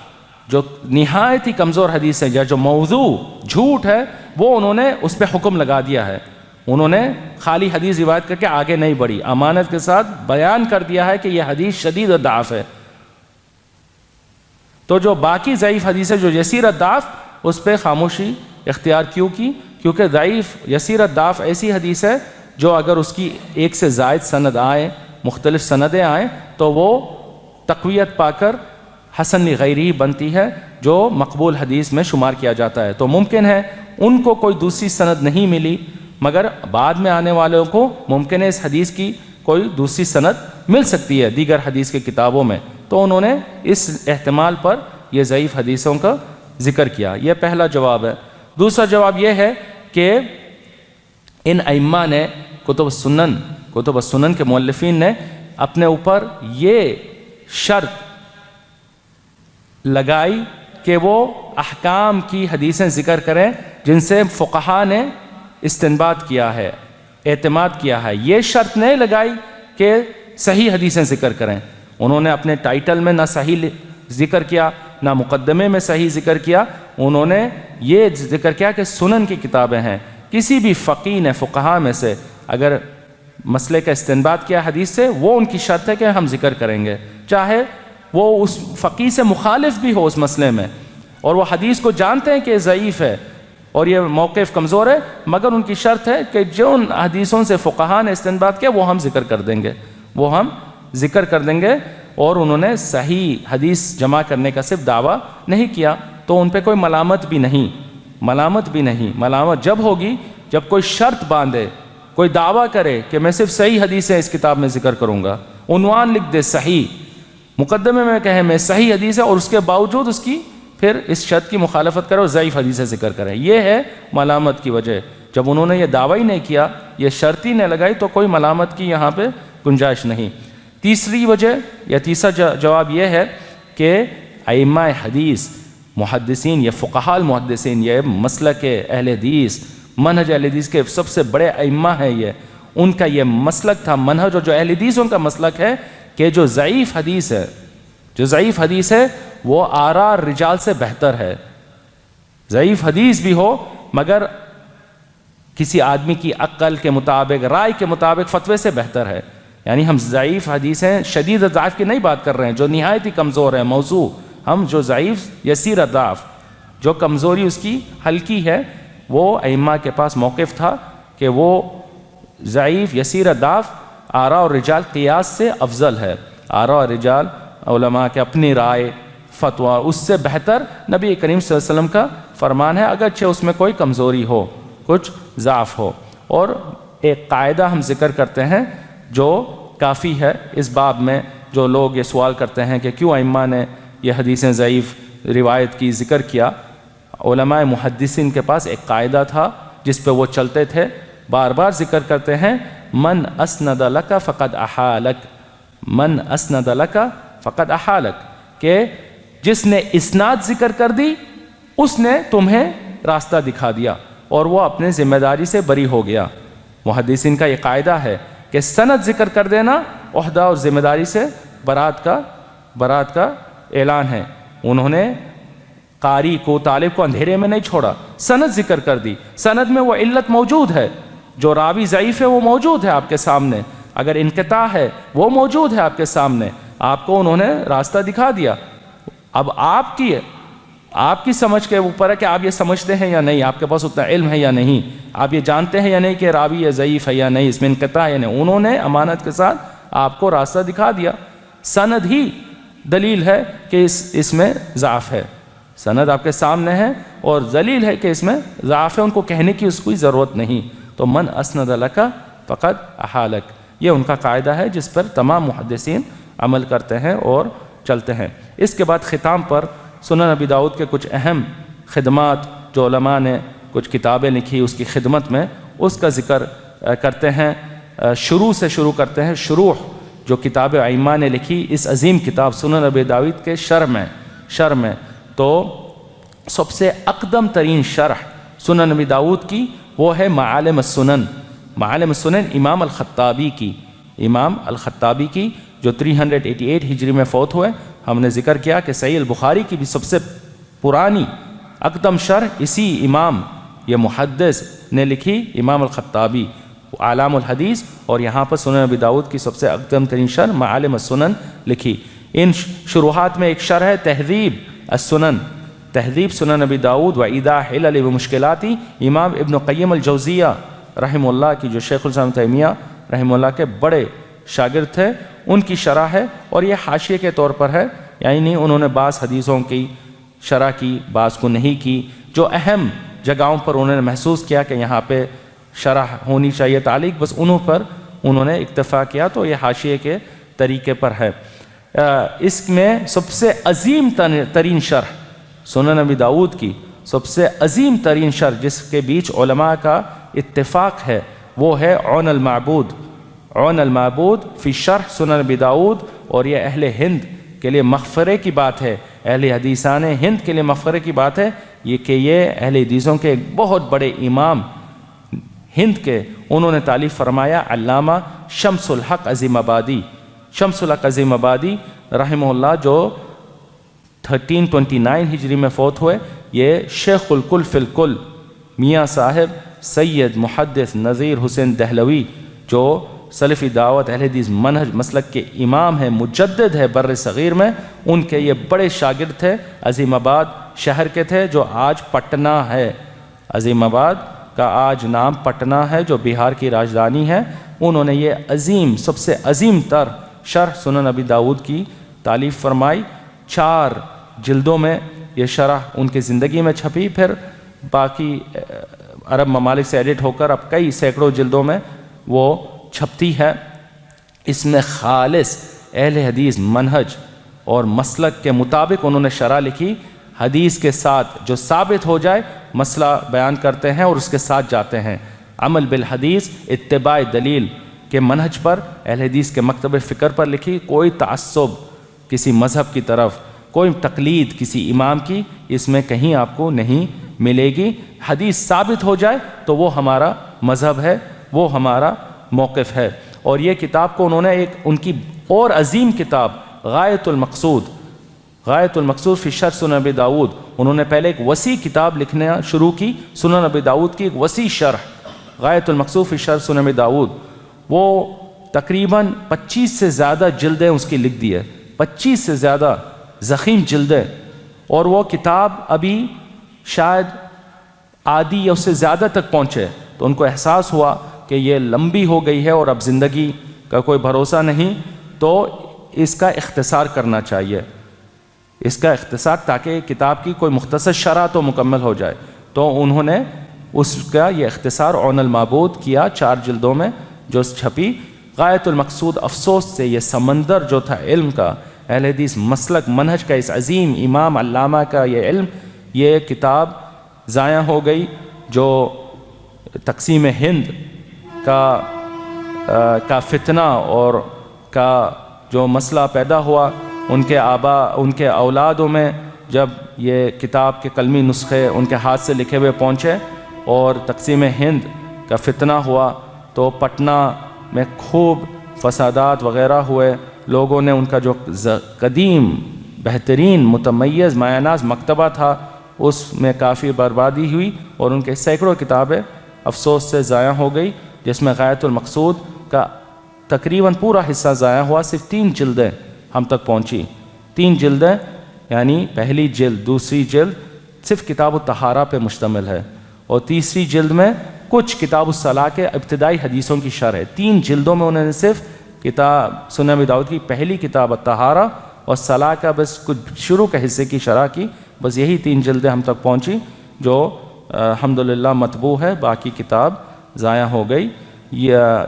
جو نہایت ہی کمزور حدیث ہے یا جو موضوع جھوٹ ہے، وہ انہوں نے اس پہ حکم لگا دیا ہے۔ انہوں نے خالی حدیث روایت کر کے آگے نہیں بڑھی، امانت کے ساتھ بیان کر دیا ہے کہ یہ حدیث شدید الضعف ہے۔ تو جو باقی ضعیف حدیث ہے جو یسیر الضعف، اس پہ خاموشی اختیار کیوں کی؟ کیونکہ ضعیف یسیر الضعف ایسی حدیث ہے جو اگر اس کی ایک سے زائد سند آئے، مختلف سندیں آئیں، تو وہ تقویت پا کر حسن لغیرہ بنتی ہے، جو مقبول حدیث میں شمار کیا جاتا ہے۔ تو ممکن ہے ان کو کوئی دوسری سند نہیں ملی، مگر بعد میں آنے والوں کو ممکن ہے اس حدیث کی کوئی دوسری سند مل سکتی ہے دیگر حدیث کی کتابوں میں، تو انہوں نے اس احتمال پر یہ ضعیف حدیثوں کا ذکر کیا۔ یہ پہلا جواب ہے۔ دوسرا جواب یہ ہے کہ ان ائمہ نے کتب السنن کے مؤلفین نے اپنے اوپر یہ شرط لگائی کہ وہ احکام کی حدیثیں ذکر کریں جن سے فقہا نے استنباط کیا ہے، اعتماد کیا ہے۔ یہ شرط نہیں لگائی کہ صحیح حدیثیں ذکر کریں۔ انہوں نے اپنے ٹائٹل میں نہ صحیح ذکر کیا، نہ مقدمے میں صحیح ذکر کیا، انہوں نے یہ ذکر کیا کہ سنن کی کتابیں ہیں۔ کسی بھی فقیہ نے فقہا میں سے اگر مسئلے کا استنباط کیا حدیث سے، وہ ان کی شرط ہے کہ ہم ذکر کریں گے، چاہے وہ اس فقیہ سے مخالف بھی ہو اس مسئلے میں، اور وہ حدیث کو جانتے ہیں کہ ضعیف ہے اور یہ موقف کمزور ہے، مگر ان کی شرط ہے کہ جو ان حدیثوں سے فقہا نے استنباط کیا وہ ہم ذکر کر دیں گے، وہ ہم ذکر کر دیں گے۔ اور انہوں نے صحیح حدیث جمع کرنے کا صرف دعویٰ نہیں کیا، تو ان پہ کوئی ملامت بھی نہیں۔ ملامت جب ہوگی جب کوئی شرط باندھے، کوئی دعویٰ کرے کہ میں صرف صحیح حدیثیں اس کتاب میں ذکر کروں گا، عنوان لکھ دے صحیح، مقدمے میں کہے میں صحیح حدیث ہے، اور اس کے باوجود اس کی پھر اس شرط کی مخالفت کرے اور ضعیف حدیثیں ذکر کرے، یہ ہے ملامت کی وجہ۔ جب انہوں نے یہ دعویٰ ہی نہیں کیا، یہ شرط ہی نہیں لگائی، تو کوئی ملامت کی یہاں پہ گنجائش نہیں۔ تیسری وجہ یا تیسرا جواب یہ ہے کہ ائمہ حدیث، محدثین، یہ فقہاء المحدثین، یہ مسلک اہل حدیث، منہج اہل حدیث کے سب سے بڑے ائمہ ہیں، یہ ان کا یہ مسلک تھا، منہج، اور جو اہل حدیث ان کا مسلک ہے کہ جو ضعیف حدیث ہے وہ آراء رجال سے بہتر ہے۔ ضعیف حدیث بھی ہو مگر کسی آدمی کی عقل کے مطابق، رائے کے مطابق فتوے سے بہتر ہے۔ یعنی ہم ضعیف حدیثیں شدید ضعف کی نہیں بات کر رہے ہیں جو نہایت ہی کمزور ہے موضوع، ہم جو ضعیف یسیر ضعف، جو کمزوری اس کی ہلکی ہے، وہ ائمہ کے پاس موقف تھا کہ وہ ضعیف یسیر ضعف آراء اور رجال قیاس سے افضل ہے۔ آراء اور رجال علماء کے اپنی رائے، فتویٰ، اس سے بہتر نبی کریم صلی اللہ علیہ وسلم کا فرمان ہے، اگرچہ اس میں کوئی کمزوری ہو، کچھ ضعف ہو۔ اور ایک قاعدہ ہم ذکر کرتے ہیں جو کافی ہے اس باب میں، جو لوگ یہ سوال کرتے ہیں کہ کیوں ائمہ نے یہ حدیثیں ضعیف روایت کی ذکر کیا۔ علماء محدثین کے پاس ایک قاعدہ تھا جس پہ وہ چلتے تھے، بار بار ذکر کرتے ہیں، من اسند لک فقد احالک، من اسند لک فقد احالک، کہ جس نے اسناد ذکر کر دی اس نے تمہیں راستہ دکھا دیا اور وہ اپنے ذمہ داری سے بری ہو گیا۔ محدثین کا یہ قاعدہ ہے کہ سند ذکر کر دینا عہدہ اور ذمہ داری سے برات کا اعلان ہے۔ انہوں نے قاری کو، طالب کو اندھیرے میں نہیں چھوڑا، سند ذکر کر دی، سند میں وہ علت موجود ہے، جو راوی ضعیف ہے وہ موجود ہے آپ کے سامنے، اگر انقطاع ہے وہ موجود ہے آپ کے سامنے، آپ کو انہوں نے راستہ دکھا دیا۔ اب آپ کی سمجھ کے اوپر ہے کہ آپ یہ سمجھتے ہیں یا نہیں، آپ کے پاس اتنا علم ہے یا نہیں، آپ یہ جانتے ہیں یا نہیں کہ راوی یہ ضعیف ہے یا نہیں، اس میں انقطاع ہے یا نہیں۔ انہوں نے امانت کے ساتھ آپ کو راستہ دکھا دیا، سند ہی دلیل ہے کہ اس میں ضعف ہے، سند آپ کے سامنے ہے اور دلیل ہے کہ اس میں ضعف ہے، ان کو کہنے کی اس کوئی ضرورت نہیں۔ تو من اسند لک فقد احالک، یہ ان کا قاعدہ ہے جس پر تمام محدثین عمل کرتے ہیں اور چلتے ہیں۔ اس کے بعد ختام پر سنن ابی داؤد کے کچھ اہم خدمات جو علماء نے کچھ کتابیں لکھی اس کی خدمت میں، اس کا ذکر کرتے ہیں۔ شروع سے شروع کرتے ہیں، شروح جو کتاب ائمہ نے لکھی اس عظیم کتاب سنن ابی داؤد کے شرح میں، تو سب سے اقدم ترین شرح سنن نبی داؤد کی وہ ہے معالم السنن، معالم السنن امام الخطابی کی، امام الخطابی کی جو 388 ہجری میں فوت ہوئے۔ ہم نے ذکر کیا کہ صحیح البخاری کی بھی سب سے پرانی اقدم شرح اسی امام یہ محدث نے لکھی، امام الخطابی اعلام الحدیث، اور یہاں پر سنن نبی داؤد کی سب سے اقدم ترین شرح معالم السنن لکھی۔ ان شروحات میں ایک شرح ہے تہذیب السنن، تہذیب سنن نبی داؤد و ایضاح علل و مشکلاتی، امام ابن قیم الجوزیہ رحمہ اللہ کی جو شیخ الاسلام تیمیہ رحمہ اللہ کے بڑے شاگرد تھے، ان کی شرح ہے، اور یہ حاشیے کے طور پر ہے، یعنی انہوں نے بعض حدیثوں کی شرح کی، بعض کو نہیں کی، جو اہم جگہوں پر انہوں نے محسوس کیا کہ یہاں پہ شرح ہونی چاہیے تعلیق، بس انہوں پر انہوں نے اکتفا کیا، تو یہ حاشیے کے طریقے پر ہے۔ اس میں سب سے عظیم ترین شرح سنن نبی داؤد کی سب سے عظیم ترین شرح جس کے بیچ علماء کا اتفاق ہے وہ ہے عون المعبود، عون المعبود فی شرح سنن نبی داؤد، اور یہ اہل ہند کے لیے مغفرے کی بات ہے، اہل حدیثان ہند کے لیے مغفرے کی بات ہے، یہ کہ یہ اہل حدیثوں کے ایک بہت بڑے امام ہند کے انہوں نے تالیف فرمایا، علامہ شمس الحق عظیم آبادی، شمس الحق عظیم آبادی رحمہ اللہ جو 1329 ہجری میں فوت ہوئے۔ یہ شیخ الکل فی الکل میاں صاحب سید محدث نذیر حسین دہلوی جو سلفی دعوت اہل حدیث منہج مسلک کے امام ہیں، مجدد ہے بر صغیر میں، ان کے یہ بڑے شاگرد تھے، عظیم آباد شہر کے تھے جو آج پٹنہ ہے، عظیم آباد کا آج نام پٹنہ ہے جو بہار کی راجدھانی ہے۔ انہوں نے یہ عظیم سب سے عظیم تر شرح سنن نبی داؤد کی تالیف فرمائی، 4 جلدوں میں یہ شرح ان کی زندگی میں چھپی، پھر باقی عرب ممالک سے ایڈٹ ہو کر اب کئی سینکڑوں جلدوں میں وہ چھپتی ہے۔ اس میں خالص اہل حدیث منہج اور مسلک کے مطابق انہوں نے شرح لکھی، حدیث کے ساتھ جو ثابت ہو جائے مسئلہ بیان کرتے ہیں اور اس کے ساتھ جاتے ہیں، عمل بالحدیث اتباع دلیل کے منہج پر، اہل حدیث کے مکتب فکر پر لکھی، کوئی تعصب کسی مذہب کی طرف، کوئی تقلید کسی امام کی اس میں کہیں آپ کو نہیں ملے گی، حدیث ثابت ہو جائے تو وہ ہمارا مذہب ہے، وہ ہمارا موقف ہے۔ اور یہ کتاب کو انہوں نے ایک ان کی اور عظیم کتاب غایۃ المقصود، غایۃ المقصود فی شرح سنن نبی داؤد، انہوں نے پہلے ایک وسیع کتاب لکھنا شروع کی سنن نبی داؤد کی، ایک وسیع شرح غایۃ المقصود فی شرح سنن نبی داؤد، وہ تقریباً 25 سے زیادہ جلدیں اس کی لکھ دی ہے، 25 سے زیادہ ضخیم جلدیں، اور وہ کتاب ابھی شاید آدھی یا اس سے زیادہ تک پہنچے، تو ان کو احساس ہوا کہ یہ لمبی ہو گئی ہے اور اب زندگی کا کوئی بھروسہ نہیں، تو اس کا اختصار کرنا چاہیے، اس کا اختصار، تاکہ کتاب کی کوئی مختصر شرح تو مکمل ہو جائے، تو انہوں نے اس کا یہ اختصار عون المعبود کیا 4 جلدوں میں جو چھپی۔ غایۃ المقصود افسوس سے یہ سمندر جو تھا علم کا، اہل حدیث مسلک منہج کا، اس عظیم امام علامہ کا یہ علم، یہ کتاب ضائع ہو گئی، جو تقسیم ہند کا فتنہ اور کا جو مسئلہ پیدا ہوا، ان کے آبا ان کے اولادوں میں جب یہ کتاب کے قلمی نسخے ان کے ہاتھ سے لکھے ہوئے پہنچے اور تقسیم ہند کا فتنہ ہوا، تو پٹنہ میں خوب فسادات وغیرہ ہوئے، لوگوں نے ان کا جو قدیم بہترین متمیز مایہ ناز مکتبہ تھا اس میں کافی بربادی ہوئی، اور ان کے سینکڑوں کتابیں افسوس سے ضائع ہو گئی، جس میں غایۃ المقصود کا تقریباً پورا حصہ ضائع ہوا، صرف 3 جلدیں ہم تک پہنچی، 3 جلدیں، یعنی پہلی جلد، دوسری جلد صرف کتاب الطہارہ پہ مشتمل ہے، اور تیسری جلد میں کچھ کتاب الصلاۃ کے ابتدائی حدیثوں کی شرح ہے۔ 3 جلدوں میں انہوں نے صرف کتاب سنن نبی داؤد کی پہلی کتاب الطہارہ اور صلاۃ کا بس کچھ شروع کے حصے کی شرح کی، بس یہی 3 جلدیں ہم تک پہنچی، جو الحمدللہ مطبوع ہے، باقی کتاب ضائع ہو گئی۔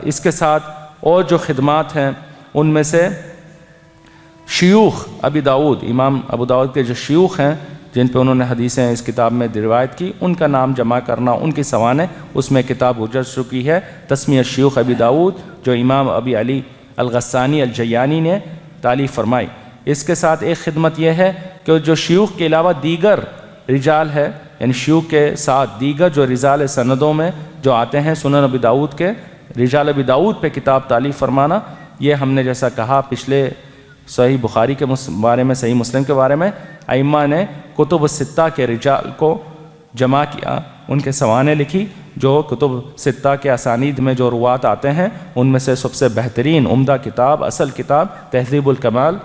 اس کے ساتھ اور جو خدمات ہیں ان میں سے شیوخ ابی داؤد، امام ابو داؤد کے جو شیوخ ہیں جن پہ انہوں نے حدیثیں اس کتاب میں روایت کی، ان کا نام جمع کرنا، ان کی سوانح اس میں کتاب گزر چکی ہے، تسمیہ شیوخ ابی داؤد، جو امام ابی علی الغسانی الجیانی نے تالیف فرمائی۔ اس کے ساتھ ایک خدمت یہ ہے کہ جو شیوخ کے علاوہ دیگر رجال ہے یعنی شیوخ کے ساتھ دیگر جو رجال سندوں میں جو آتے ہیں سنن ابی داؤد کے، رجال ابی داؤد پہ کتاب تالیف فرمانا، یہ ہم نے جیسا کہا پچھلے صحیح بخاری کے بارے میں، صحیح مسلم کے بارے میں، ائمہ نے کتب الستہ کے رجال کو جمع کیا، ان کے سوانح لکھی، جو کتب ستہ کے اسانید میں جو روات آتے ہیں ان میں سے سب سے بہترین عمدہ کتاب، اصل کتاب تہذیب الکمال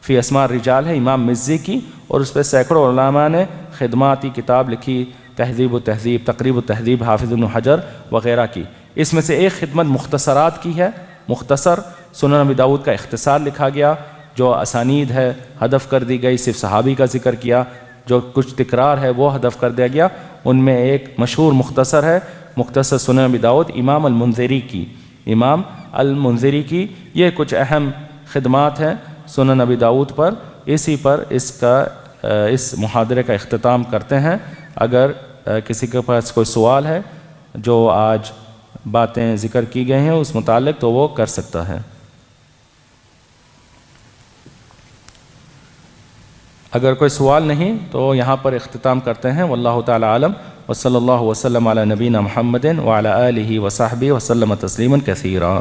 فی اسماء الرجال ہے امام مزی کی، اور اس پہ سینکڑوں علماء نے خدماتی کتاب لکھی، تہذیب و تہذیب، تقریب و تہذیب حافظ ابن حجر وغیرہ کی۔ اس میں سے ایک خدمت مختصرات کی ہے، مختصر سنن ابی داؤد کا اختصار لکھا گیا، جو اسانید ہے حذف کر دی گئی، صرف صحابی کا ذکر کیا، جو کچھ تکرار ہے وہ حذف کر دیا گیا۔ ان میں ایک مشہور مختصر ہے مختصر سنن ابی داؤد امام المنذری کی، امام المنذری کی، یہ کچھ اہم خدمات ہیں سنن ابی داؤد پر۔ اسی پر اس محاضرے کا اختتام کرتے ہیں۔ اگر کسی کے پاس کوئی سوال ہے جو آج باتیں ذکر کی گئی ہیں اس متعلق تو وہ کر سکتا ہے۔ اگر کوئی سوال نہیں تو یہاں پر اختتام کرتے ہیں۔ واللہ تعالی عالم، وصلی اللہ وسلم علی نبینا محمد وعلی آلہ وصحبہ وسلم تسلیما کثیرا۔